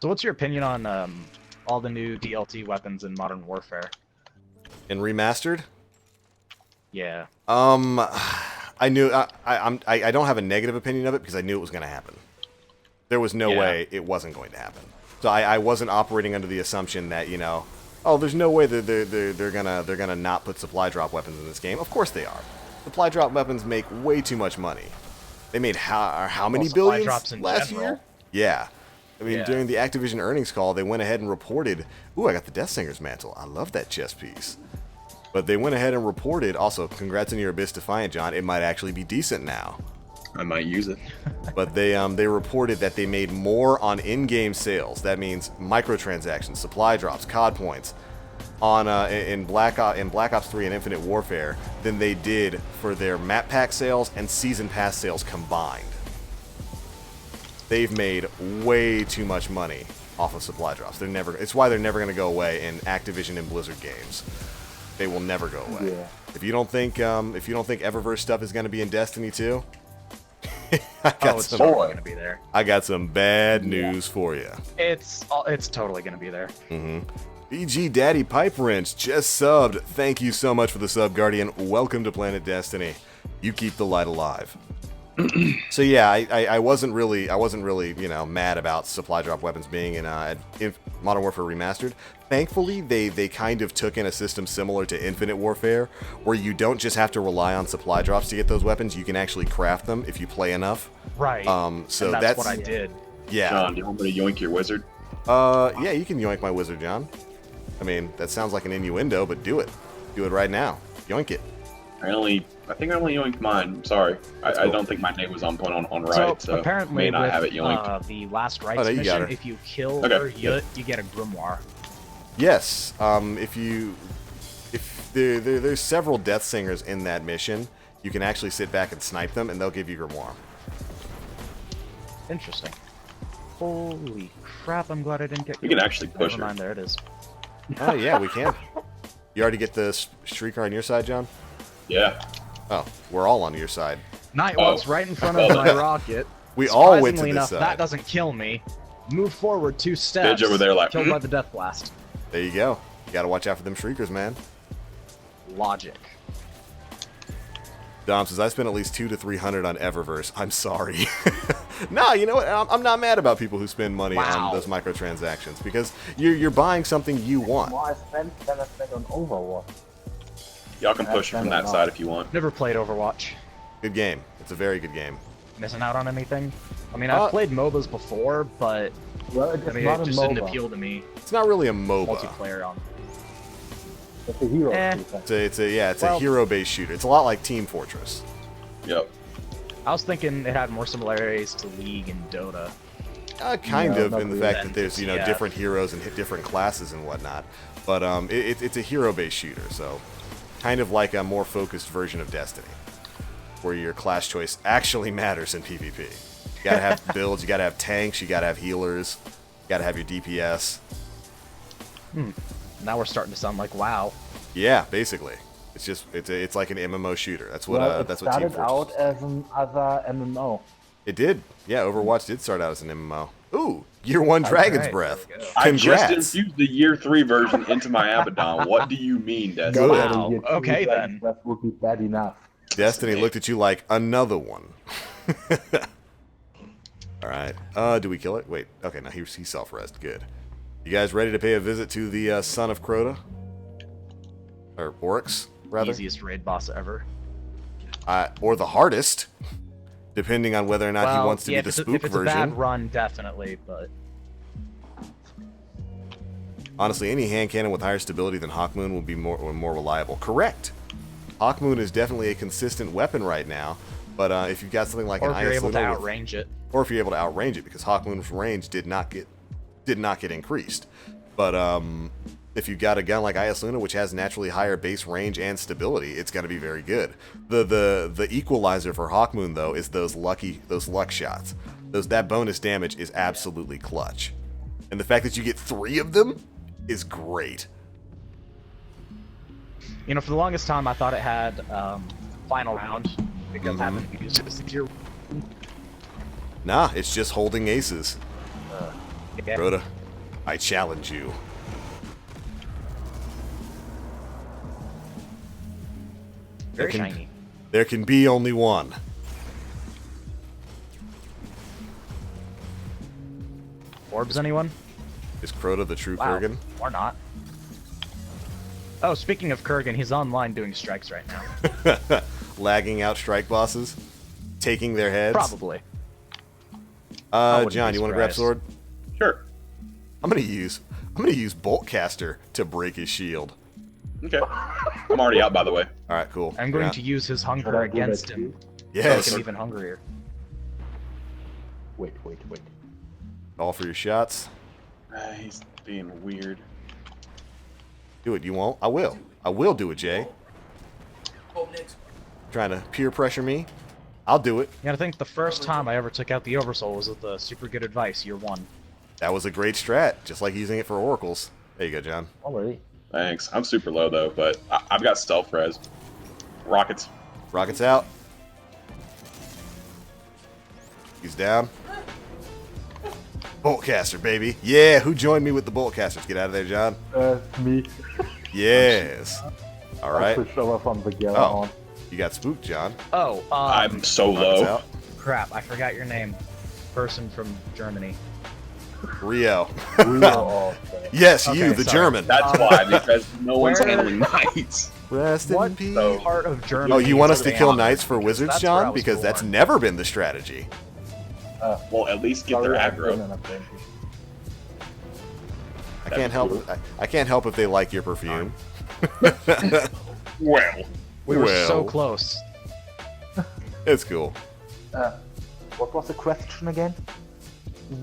So what's your opinion on all the new DLT weapons in Modern Warfare? In Remastered? Yeah. I knew I don't have a negative opinion of it because I knew it was going to happen. There was no way it wasn't going to happen. So I wasn't operating under the assumption that, you know, oh, there's no way that they're gonna not put supply drop weapons in this game. Of course they are. Supply drop weapons make way too much money. They made how many billions drops in last general. year? Yeah. I mean, during the Activision earnings call, they went ahead and reported, ooh, I got the Death Singer's mantle. I love that chest piece. But they went ahead and reported, also, congrats on your Abyss Defiant, John. It might actually be decent now. I might use it. But they reported that they made more on in-game sales. That means microtransactions, supply drops, COD points, on in Black Ops 3 and Infinite Warfare than they did for their map pack sales and season pass sales combined. They've made way too much money off of supply drops. It's why they're never going to go away in Activision and Blizzard games. They will never go away. Yeah. If you don't think Eververse stuff is going to be in Destiny 2, I got some bad news for you. It's totally gonna be there. BG Daddy Pipe Wrench just subbed. Thank you so much for the sub, Guardian. Welcome to Planet Destiny. You keep the light alive. So yeah, I wasn't really you know mad about supply drop weapons being in Modern Warfare Remastered. Thankfully, they kind of took in a system similar to Infinite Warfare, where you don't just have to rely on supply drops to get those weapons. You can actually craft them if you play enough. Right. So and that's what I did. Yeah. John, do you want me to yoink your wizard? Yeah, you can yoink my wizard, John. I mean, that sounds like an innuendo, but do it. Do it right now. Yoink it. I think I only yoinked mine. Sorry. I don't think my name was on point on right, so apparently may not with, have it yoinked. The last rites mission, if you kill her, you get a grimoire. Yes. There's several Death Singers in that mission, you can actually sit back and snipe them, and they'll give you grimoire. Interesting. Holy crap! I'm glad I didn't get. You can actually push her. Never mind. There it is. Oh yeah, we can. You already get the streaker on your side, John? Yeah. Oh, we're all on your side. Nightwalk's right in front of my rocket. We all went to Surprisingly this enough, side. That doesn't kill me. Move forward 2 steps. Over there, like killed by the death blast. There you go. You gotta watch out for them shriekers, man. Logic. Dom says, I spent at least 200 to 300 on Eververse. I'm sorry. Nah, you know what? I'm not mad about people who spend money on those microtransactions because you're buying something you want. More I spent than I spent on Overwatch. Y'all can push it from that side if you want. Never played Overwatch. Good game. It's a very good game. Missing out on anything? I mean, I've played MOBAs before, but Well, it's I mean, not it a just didn't MOBA. appeal to me. It's not really a MOBA. Multiplayer on. It's a hero. It's a hero-based shooter. It's a lot like Team Fortress. Yep. I was thinking it had more similarities to League and Dota. Kind No, of, not in the really. fact that there's Yeah. different heroes and different classes and whatnot. But it's a hero-based shooter, so kind of like a more focused version of Destiny, where your class choice actually matters in PvP. You gotta have builds, you gotta have tanks, you gotta have healers, you gotta have your DPS. Now we're starting to sound like WoW. Yeah, basically, it's like an MMO shooter. That's what Well, it that's what Team started Fortress out as an other MMO. It did. Yeah, Overwatch did start out as an MMO. Ooh, Year 1 Dragon's right, Breath. there we go. I just Congrats. infused the year 3 version into my Abaddon. What do you mean, Destiny? Good. Wow, Year two okay Dragon's then. Breath would be bad enough. Destiny looked at you like another one. All right. Do we kill it? Wait. Okay, now he self-rest. Good. You guys ready to pay a visit to the son of Crota? Or Oryx, rather? Easiest raid boss ever. Or the hardest, depending on whether or not he wants to be the spook if it's a version. bad run, definitely, but Honestly, any hand cannon with higher stability than Hawkmoon will be more reliable. Correct. Hawkmoon is definitely a consistent weapon right now, but if you've got something like or an if you're able to Isluna with- outrange it. or if you're able to outrange it, because Hawkmoon's range did not get increased. But if you've got a gun like Isluna, which has naturally higher base range and stability, it's going to be very good. The equalizer for Hawkmoon though is those luck shots. That bonus damage is absolutely clutch, and the fact that you get 3 of them is great. You know, for the longest time, I thought it had final round because I haven't used it this year. Nah, it's just holding aces. Yeah. Rhoda, I challenge you. Very can- shiny. There can be only one. Orbs, anyone? Is Crota the true Wow. Kurgan? Or not. Oh, speaking of Kurgan, he's online doing strikes right now. Lagging out strike bosses, taking their heads. Probably. I wouldn't John, be you want to grab surprised. sword? Sure. I'm gonna use Boltcaster to break his shield. Okay. I'm already out, by the way. All right, cool. I'm going to use his hunger Should I do that against too? him. Make Yes. him even hungrier. Wait. All for your shots. He's being weird. Do it. You won't? I will. I will do it, Jay. Trying to peer pressure me? I'll do it. Yeah, I think the first time I ever took out the Oversoul was with the super good advice, year 1. That was a great strat, just like using it for oracles. There you go, John. Already. Thanks. I'm super low, though, but I've got stealth res. Rockets. Rockets out. He's down. Boltcaster, baby. Yeah, who joined me with the Boltcasters? Get out of there, John. Me. Yes. All I right. switched over from the gear Oh, on. you got spooked, John. Oh, I'm so Rockets low. out. crap, I forgot your name. Person from Germany. Rio. Real Yes, Okay, you, the sorry. German. That's why, because no one's Where- handling knights. Rest in What peace. So- part of Germany? Oh, you want is us to it kill on? knights for wizards, That's where I John? was Because that's born. never been the strategy. Well, at least get their aggro. I can't help. I can't help if they like your perfume. Well, We were so Well. close. It's cool. What was the question again?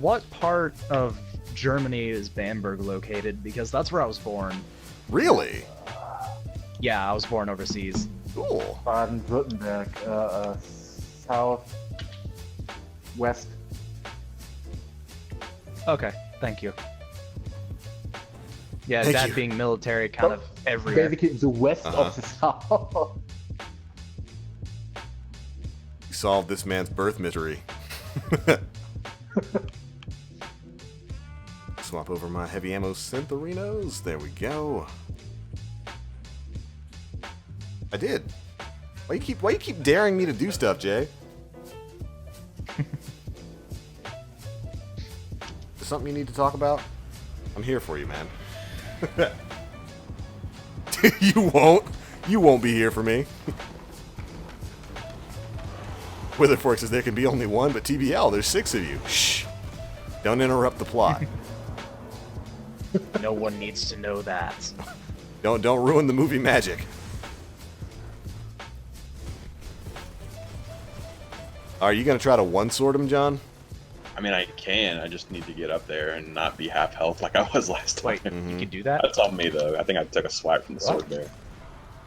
What part of Germany is Bamberg located? Because that's where I was born. Really? Yeah, I was born overseas. Cool. Baden-Württemberg, south, west. Okay, thank you. Yeah, Thank Dad you. being military kind of everywhere. Basically in the west Uh-huh. of the south. You solved this man's birth mystery. Swap over my heavy ammo syntherinos. There we go. I did. Why you keep daring me to do stuff, Jay? Is something you need to talk about? I'm here for you, man. You won't. You won't be here for me. Witherfork says there can be only one, but TBL, there's 6 of you. Shh. Don't interrupt the plot. No one needs to know that. Don't ruin the movie magic. Are you gonna try to one-sword him, John? I mean, I can. I just need to get up there and not be half health like I was last time. Wait, you can do that? That's on me, though. I think I took a swipe from the sword there.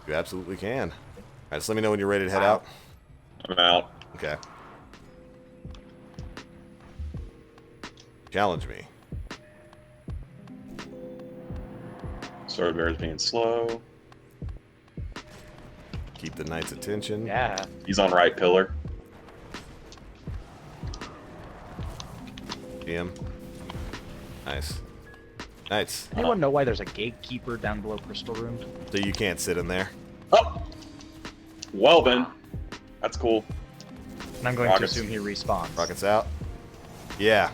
You absolutely can. Alright, just let me know when you're ready to head out. I'm out. Okay. Challenge me. Sword bear's being slow. Keep the knight's attention. Yeah. He's on right pillar. GM. Nice. Nice. Anyone know why there's a gatekeeper down below Crystal Room? So you can't sit in there. Oh! Well then. That's cool. And I'm going Rockets. to assume he respawns. Rockets out. Yeah.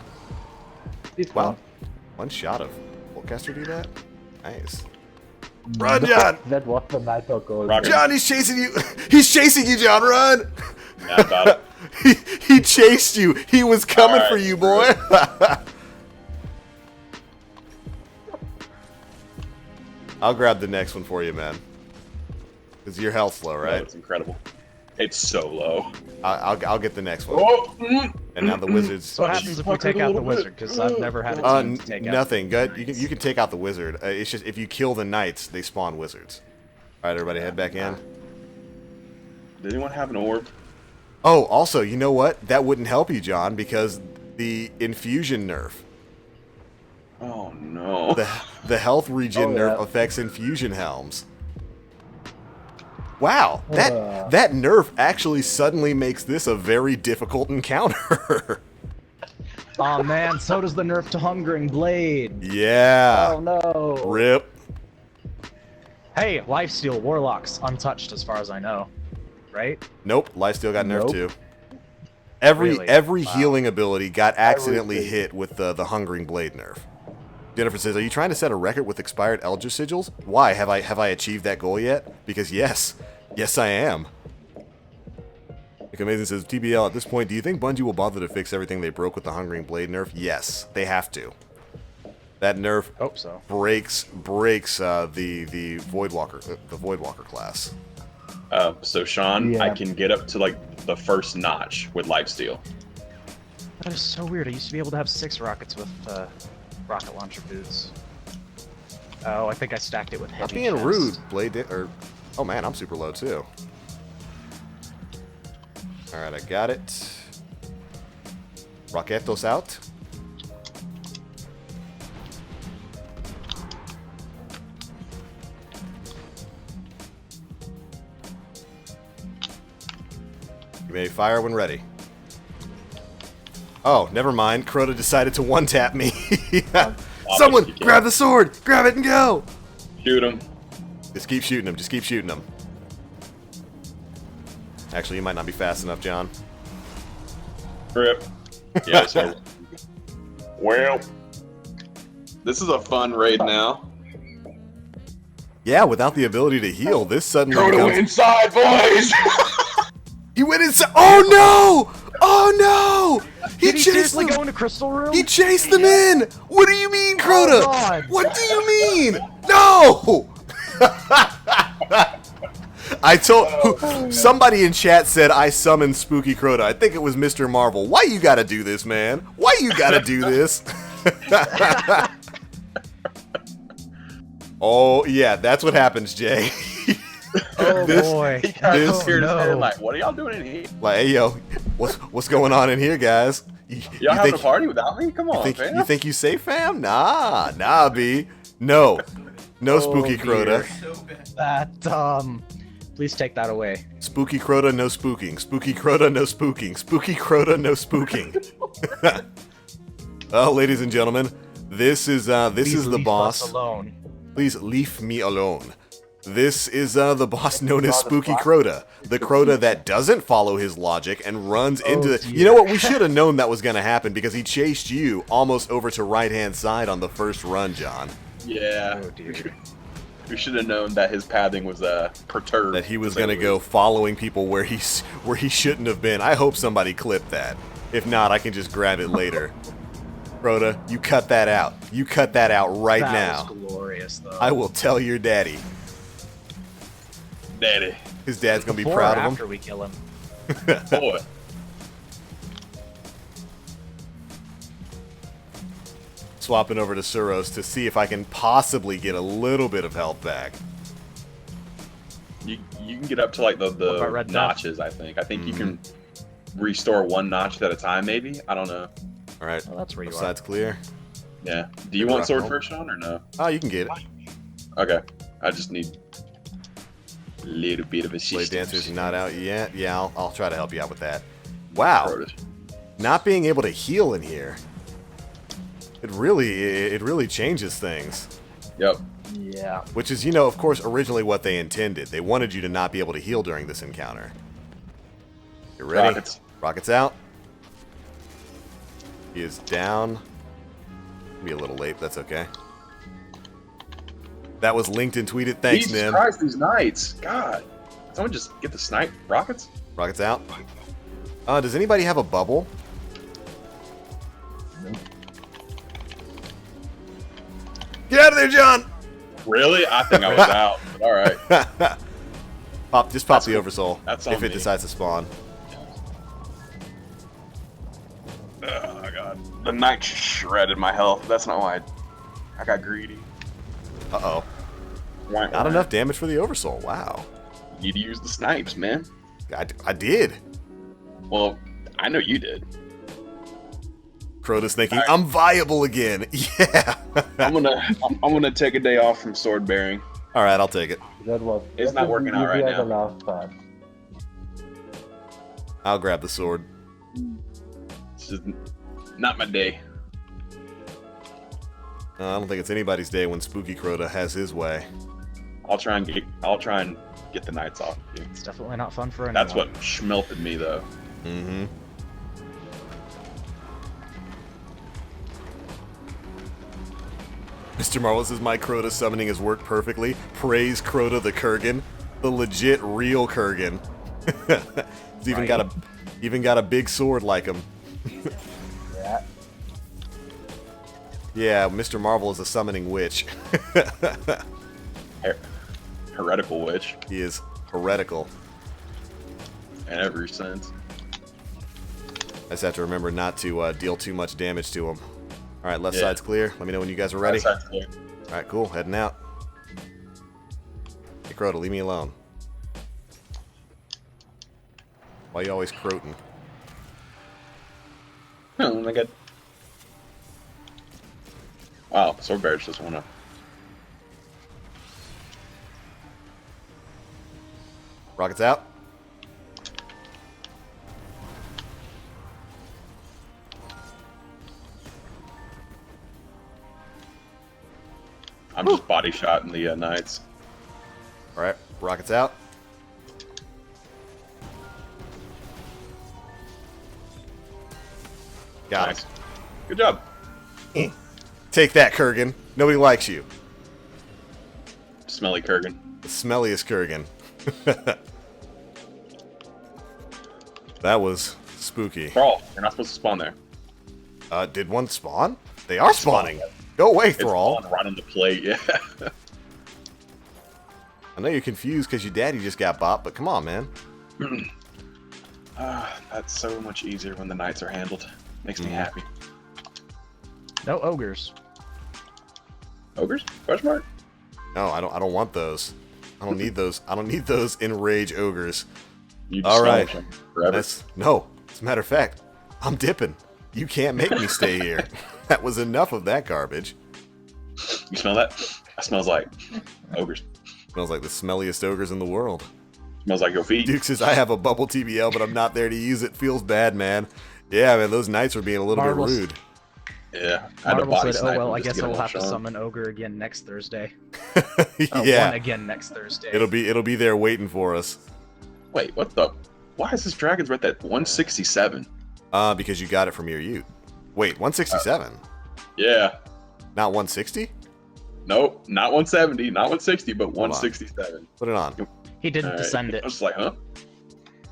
He's Well, gone. one shot of Volcaster do that? Nice. Run, John! That was the Nitro goal. Rocket. John, he's chasing you! He's chasing you, John! Run! Yeah, I got it. He chased you! He was coming Alright, for you, boy! I'll grab the next one for you, man. Because your health's low, Oh, right? it's incredible. It's so low. I'll get the next one. Oh! And now the wizards. So what happens if we take out the wizard? Because I've never had a team to take out. Nothing. Good. You can take out the wizard. It's just if you kill the knights, they spawn wizards. All right, everybody, head back in. Did anyone have an orb? Oh, also, you know what? That wouldn't help you, John, because the infusion nerf, Oh no. the health regen Oh, yeah. nerf affects infusion helms. Wow, that nerf actually suddenly makes this a very difficult encounter. Oh man, so does the nerf to Hungering Blade. Yeah. Oh no. Rip. Hey, Lifesteal Warlocks untouched as far as I know, right? Nope, lifesteal got nerfed Nope. too. Every Really? Wow. healing ability got accidentally Everything. hit with the Hungering Blade nerf. Jennifer says, "Are you trying to set a record with expired Elder Sigils? Why have I achieved that goal yet? Because yes, I am." Nick Amazing says, "TBL, at this point, do you think Bungie will bother to fix everything they broke with the Hungering Blade nerf? Yes, they have to. That nerf Hope so. breaks the Voidwalker class." So Sean, Yeah. I can get up to like the first notch with lifesteal. That is so weird. I used to be able to have 6 rockets with rocket launcher boots. Oh, I think I stacked it with Not heavy being chest. rude, oh man, I'm super low too. Alright, I got it. Rocketos out. You may fire when ready. Oh, never mind. Crota decided to one-tap me. Someone, you can. grab the sword! Grab it and go! Shoot him. Just keep shooting him. Just keep shooting him. Actually, you might not be fast enough, John. Rip. Yeah, so. Well. This is a fun raid now. Yeah, without the ability to heal, this suddenly Go to becomes... inside, boys! He went inside. Oh no! Oh no! Did he chased seriously them. go into Crystal Room? He chased them in. What do you mean, Crota? Oh, God. What do you mean? No! I told somebody in chat said I summoned Spooky Crota. I think it was Mr. Marvel. Why you gotta do this, man? Why you gotta do this? Oh yeah, that's what happens, Jay. Oh This- boy. He kind of This- scared his no. head like, what are y'all doing in here? Like, hey yo, what's going on in here, guys? Y'all having a party without me? Come on, man. You think you safe, fam? Nah, B. No, Spooky Crota. That please take that away. Spooky Crota, no spooking. Spooky Crota, no spooking. Spooky Crota, no spooking. Well, ladies and gentlemen, this is Please the leave boss. us alone. Please leave me alone. This is the boss known as Spooky Crota. The Crota that doesn't follow his logic and runs into the... You know what? We should have known that was going to happen because he chased you almost over to right-hand side on the first run, John. Yeah. Oh dear. We should have known that his pathing was perturbed. That he was going to go following people where he shouldn't have been. I hope somebody clipped that. If not, I can just grab it later. Crota, you cut that out. You cut that out right now. That was glorious, though. I will tell your daddy. Daddy. His dad's going to be Before proud or of him. after we kill him. Boy. Swapping over to Suros to see if I can possibly get a little bit of health back. You can get up to like What about the Red Death? notches, I think. I think you can restore one notch at a time, maybe? I don't know. All right. Well, that's where you Both are. sides clear. Yeah. Do you want sword first, Sean, or no? Oh, you can get it. Okay. I just need a little bit of Blade assistance. Dancer's not out yet. Yeah, I'll try to help you out with that. Wow. Not being able to heal in here. It really changes things. Yep. Yeah. Which is, you know, of course, originally what they intended. They wanted you to not be able to heal during this encounter. You ready? Rockets. Rockets out. He is down. Be a little late, but that's okay. That was linked and tweeted. Thanks, Jesus Nim. Christ, these knights. God. Someone just get the snipe rockets? Rockets out. Does anybody have a bubble? Get out of there, John! Really? I think I was out. But all right. Just pop the oversoul that's on if it me. decides to spawn. Oh my god. The knight shredded my health. That's not why I got greedy. Uh-oh. Not enough damage for the oversoul. Wow. You need to use the snipes, man. I did. Well, I know you did. Crota's thinking, All right. I'm viable again. Yeah. I'm gonna take a day off from sword bearing. All right, I'll take it. That was It's not working out right easier now. than last time. I'll grab the sword. This is not my day. I don't think it's anybody's day when Spooky Crota has his way. I'll try and get the knights off. You. It's definitely not fun for anyone. That's what schmelted me though. Mm-hmm. Mr. Marvel says, my Crota summoning has worked perfectly. Praise Crota the Kurgan. The legit real Kurgan. He's even got a big sword like him. Yeah. Yeah, Mr. Marvel is a summoning witch. Heretical witch He is heretical. in every sense. I just have to remember not to deal too much damage to him. Alright, left Yeah. side's clear. Let me know when you guys are ready. Right side's clear. Alright, cool. Heading out. Hey, Crota, leave me alone. Why you always croating? Oh my god. Wow, sword bearers just wanna. Rockets out. I'm just body shot in the knights. Alright, rockets out. Got Nice. it. Good job. Take that, Kurgan. Nobody likes you. Smelly Kurgan. The smelliest Kurgan. That was spooky. Thrall, you're not supposed to spawn there. Did one spawn? They are spawning. Go away, It's Thrall. spawned right on the plate, yeah. I know you're confused because your daddy just got bopped, but come on, man. That's so much easier when the knights are handled. Makes me happy. No ogres. Ogres? Question mark? No, I don't want those. I don't need those. I don't need those enrage ogres. You just All smell right. them forever. No. As a matter of fact, I'm dipping. You can't make me stay here. That was enough of that garbage. You smell that? That smells like ogres. Smells like the smelliest ogres in the world. Smells like your feet. Duke says, I have a bubble TBL, but I'm not there to use it. Feels bad, man. Yeah, man, those knights were being a little Marvelous. bit rude. Yeah, I had to Marvel body said, "Oh snipe well, him I just to guess get I will him on have to Sean. summon Ogre again next Thursday." Yeah. One again next Thursday. It'll be there waiting for us. Wait, what the? Why is this Dragon's Breath at 167? Because you got it from your Ute. Wait, 167? Yeah. Not 160? Nope, not 170, not 160, but on. 167. Put it on. He didn't Alright. descend I it. was like, huh?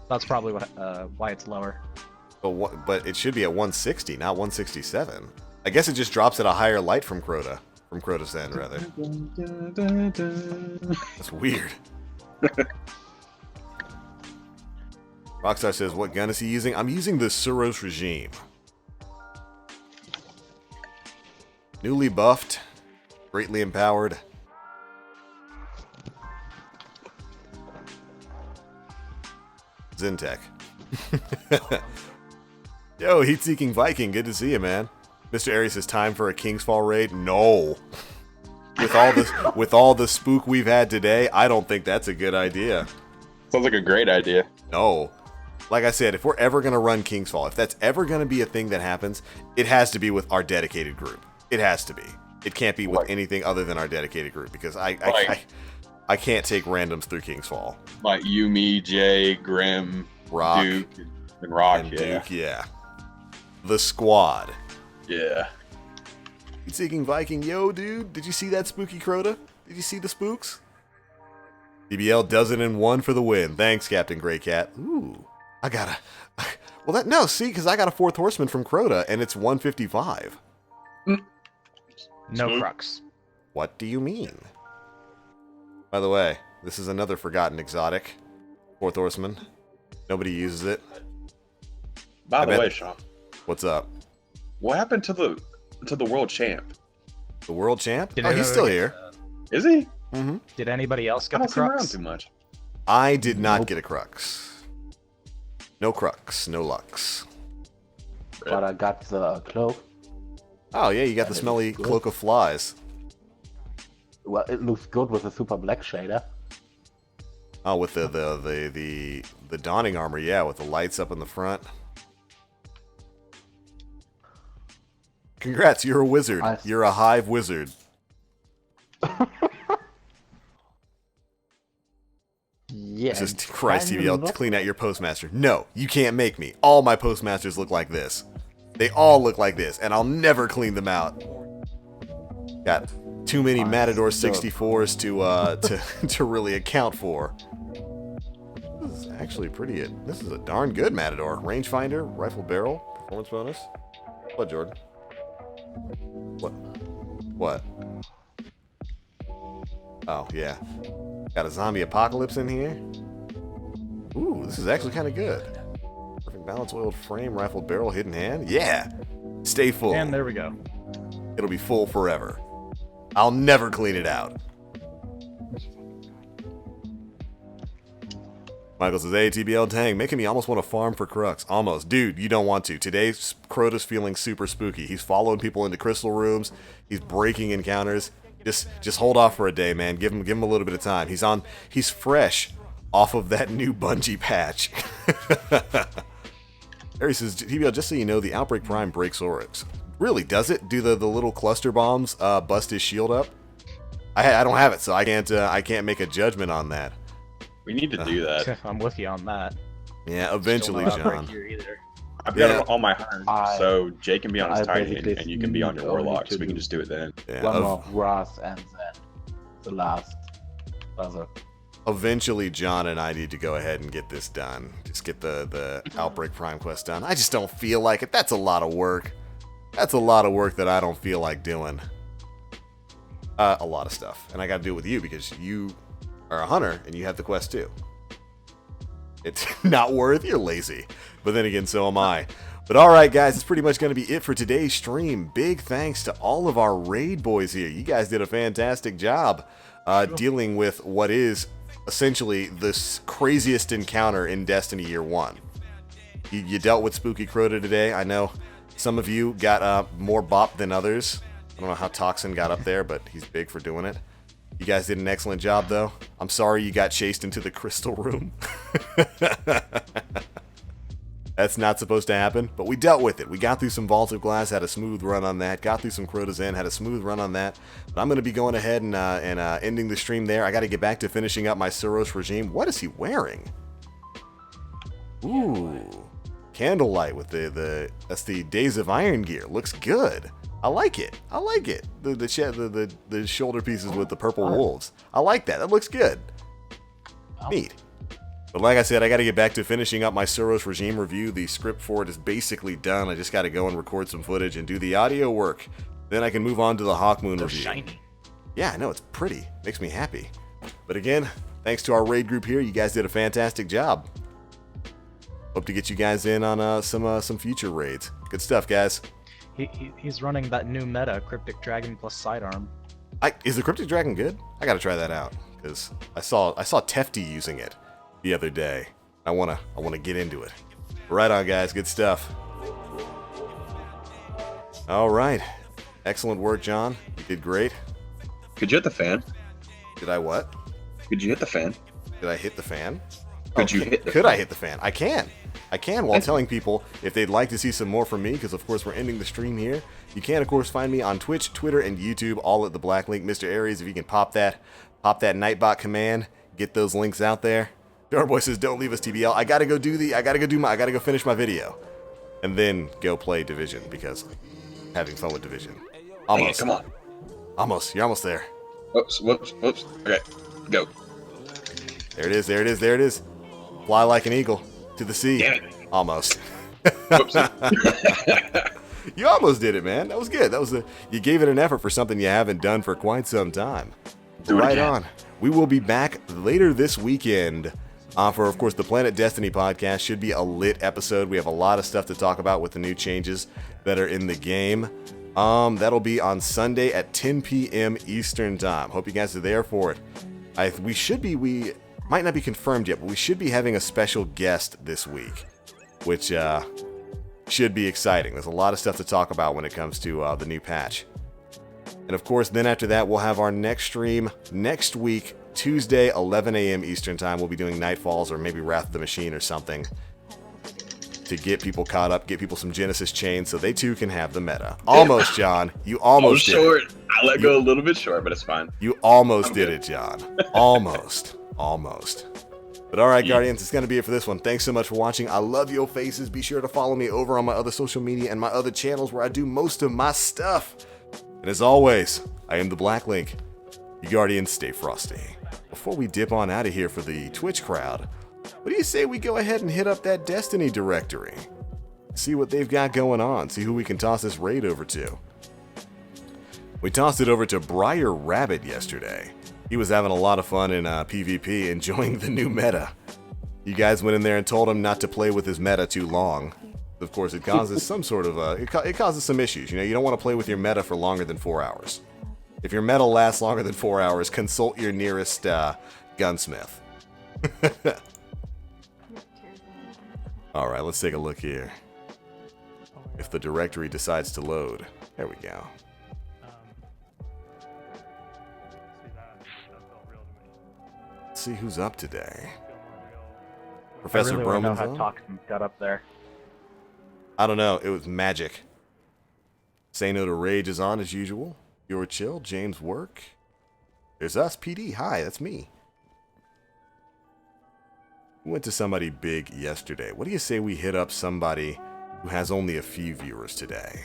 That's probably why it's lower. But it should be at 160, not 167. I guess it just drops at a higher light from Crota. From Crota's end, rather. That's weird. Rockstar says, what gun is he using? I'm using the Suros Regime. Newly buffed. Greatly empowered. Zintech. Yo, Heat-Seeking Viking, good to see you, man. Mr. Aries says, time for a Kingsfall raid? No. With all the spook we've had today, I don't think that's a good idea. Sounds like a great idea. No. Like I said, if we're ever going to run Kingsfall, if that's ever going to be a thing that happens, it has to be with our dedicated group. It has to be. It can't be with anything other than our dedicated group, because I can't take randoms through Kingsfall. Like you, me, Jay, Grim, Rock, Duke, and Rock. and Yeah. Duke, yeah. The squad. Yeah. Seeking Viking, yo, dude, did you see that spooky Crota? Did you see the spooks? DBL does it in one for the win. Thanks, Captain Grey Cat. Ooh, I gotta. Well, no, see, because I got a fourth horseman from Crota, and it's 155. No crux. What do you mean? By the way, this is another forgotten exotic. Fourth horseman. Nobody uses it. By the way, Sean, What's up? what happened to the world champ? The world champ? Did Oh, he's anybody still get, here. Is he? Mm-hmm. Did anybody else I get the don't see him around crux? too much. I did not get a crux. No crux, no lux. But I got the cloak. Oh yeah, you got the smelly cloak of flies. Well, it looks good with the super black shader. Oh, with the dawning armor, yeah, with the lights up in the front. Congrats, you're a wizard. You're a hive wizard. Yeah. This is Christ kind TVL, of clean out your postmaster. No, you can't make me. All my postmasters look like this. They all look like this, and I'll never clean them out. Got too many Matador 64s to really account for. This is actually pretty. This is a darn good Matador. Rangefinder, rifle barrel, performance bonus. What, Jordan? What? Oh yeah. Got a zombie apocalypse in here. Ooh, this is actually kind of good. Perfect balance, oiled frame, rifle barrel, hidden hand. Yeah. Stay full. And there we go. It'll be full forever. I'll never clean it out. Michael says, hey, TBL Tang, making me almost want to farm for Crux. Almost. Dude, you don't want to. Today, Crota's feeling super spooky. He's following people into crystal rooms. He's breaking encounters. Just hold off for a day, man. Give him a little bit of time. He's fresh off of that new Bungie patch. Harry says, TBL, just so you know, the Outbreak Prime breaks Oryx. Really, does it? Do the little cluster bombs bust his shield up? I don't have it, so I can't make a judgment on that. We need to do that. I'm with you on that. Yeah, eventually, Still not John. here either. I've got it on my Hunt, so Jay can be on his I Titan, basically and you can be on your only Warlock, to so we can do just do it then. Yeah, one more grass and then the last puzzle. eventually, John and I need to go ahead and get this done. Just get the Outbreak Prime quest done. I just don't feel like it. That's a lot of work. That's a lot of work that I don't feel like doing. A lot of stuff. And I got to do it with you because you are a hunter and you have the quest too. It's not worth, you're lazy. But then again, so am I. But alright guys, it's pretty much going to be it for today's stream. Big thanks to all of our raid boys here. You guys did a fantastic job dealing with what is essentially the craziest encounter in Destiny Year 1. You dealt with Spooky Crota today. I know some of you got more bop than others. I don't know how Toxin got up there, but he's big for doing it. You guys did an excellent job, though. I'm sorry you got chased into the crystal room. That's not supposed to happen, but we dealt with it. We got through some Vault of Glass, had a smooth run on that. Got through some Crota's End, had a smooth run on that. But I'm going to be going ahead and ending the stream there. I got to get back to finishing up my Suros regime. What is he wearing? Ooh, candlelight with that's the Days of Iron gear. Looks good. I like it. I like it. The shoulder pieces with the purple wolves. I like that. That looks good. Neat. But like I said, I got to get back to finishing up my Suros regime review. The script for it is basically done. I just got to go and record some footage and do the audio work. Then I can move on to the Hawkmoon review. Shiny. Yeah, I know, it's pretty. Makes me happy. But again, thanks to our raid group here. You guys did a fantastic job. Hope to get you guys in on some future raids. Good stuff, guys. He's running that new meta, Cryptic Dragon plus Sidearm. Is the Cryptic Dragon good? I gotta try that out because I saw Tefty using it the other day. I wanna get into it. Right on, guys. Good stuff. All right. Excellent work, John. You did great. Could you hit the fan? Did I what? Could you hit the fan? Did I hit the fan? Could you hit the Could I hit the fan? I can while telling people if they'd like to see some more from me, because of course we're ending the stream here. You can of course find me on Twitch, Twitter, and YouTube, all at TheBlackLink. Mr. Aries, if you can pop that Nightbot command, get those links out there. Darboy says, "Don't leave us, TBL." I gotta go finish my video, and then go play Division because I'm having fun with Division. Almost. Come on. Almost. You're almost there. Whoops. Okay, go. There it is. Fly like an eagle to the sea. Damn it. Almost. Whoops. You almost did it, man. That was good. You gave it an effort for something you haven't done for quite some time. Right on. We will be back later this weekend for, of course, the Planet Destiny podcast. Should be a lit episode. We have a lot of stuff to talk about with the new changes that are in the game. That'll be on Sunday at 10 p.m. Eastern Time. Hope you guys are there for it. We might not be confirmed yet, but we should be having a special guest this week, which should be exciting. There's a lot of stuff to talk about when it comes to the new patch. And of course, then after that, we'll have our next stream next week, Tuesday, 11 a.m. Eastern Time. We'll be doing Nightfalls or maybe Wrath of the Machine or something to get people caught up, get people some Genesis chains so they too can have the meta. Almost, John. You almost did short. it. I let go a little bit short, but it's fine. You almost did it, John. Almost. But alright, Guardians, it's going to be it for this one. Thanks so much for watching. I love your faces. Be sure to follow me over on my other social media and my other channels where I do most of my stuff. And as always, I am TheBlackLink. You Guardians, stay frosty. Before we dip on out of here for the Twitch crowd, what do you say we go ahead and hit up that Destiny directory? See what they've got going on. See who we can toss this raid over to. We tossed it over to Briar Rabbit yesterday. He was having a lot of fun in PvP, enjoying the new meta. You guys went in there and told him not to play with his meta too long. Of course, it causes some sort of it causes some issues. You know, you don't want to play with your meta for longer than 4 hours. If your meta lasts longer than 4 hours, consult your nearest gunsmith. All right, let's take a look here. If the directory decides to load, there we go. Let's see who's up today. Professor I really want to know Broman's how on? Toxin got up there. I don't know. It was magic. Say No to Rage is on as usual. You're Chill. James Work. There's us. PD. Hi, that's me. We went to somebody big yesterday. What do you say we hit up somebody who has only a few viewers today?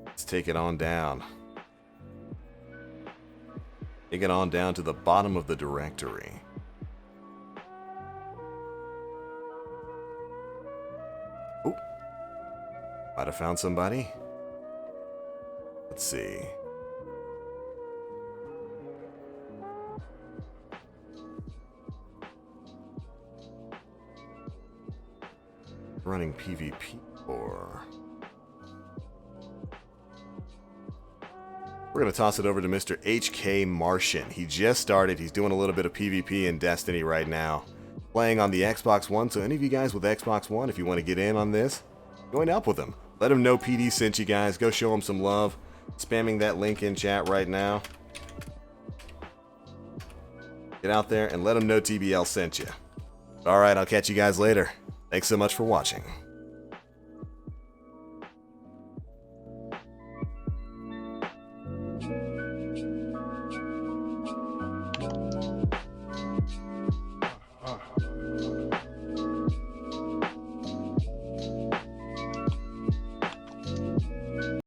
Let's take it on down. Take it on down to the bottom of the directory. Oh, might have found somebody. Let's see. Running PvP or... We're going to toss it over to Mr. HK Martian. He just started. He's doing a little bit of PvP in Destiny right now. Playing on the Xbox One. So any of you guys with Xbox One, if you want to get in on this, join up with him. Let him know PD sent you guys. Go show him some love. Spamming that link in chat right now. Get out there and let him know TBL sent you. Alright, I'll catch you guys later. Thanks so much for watching.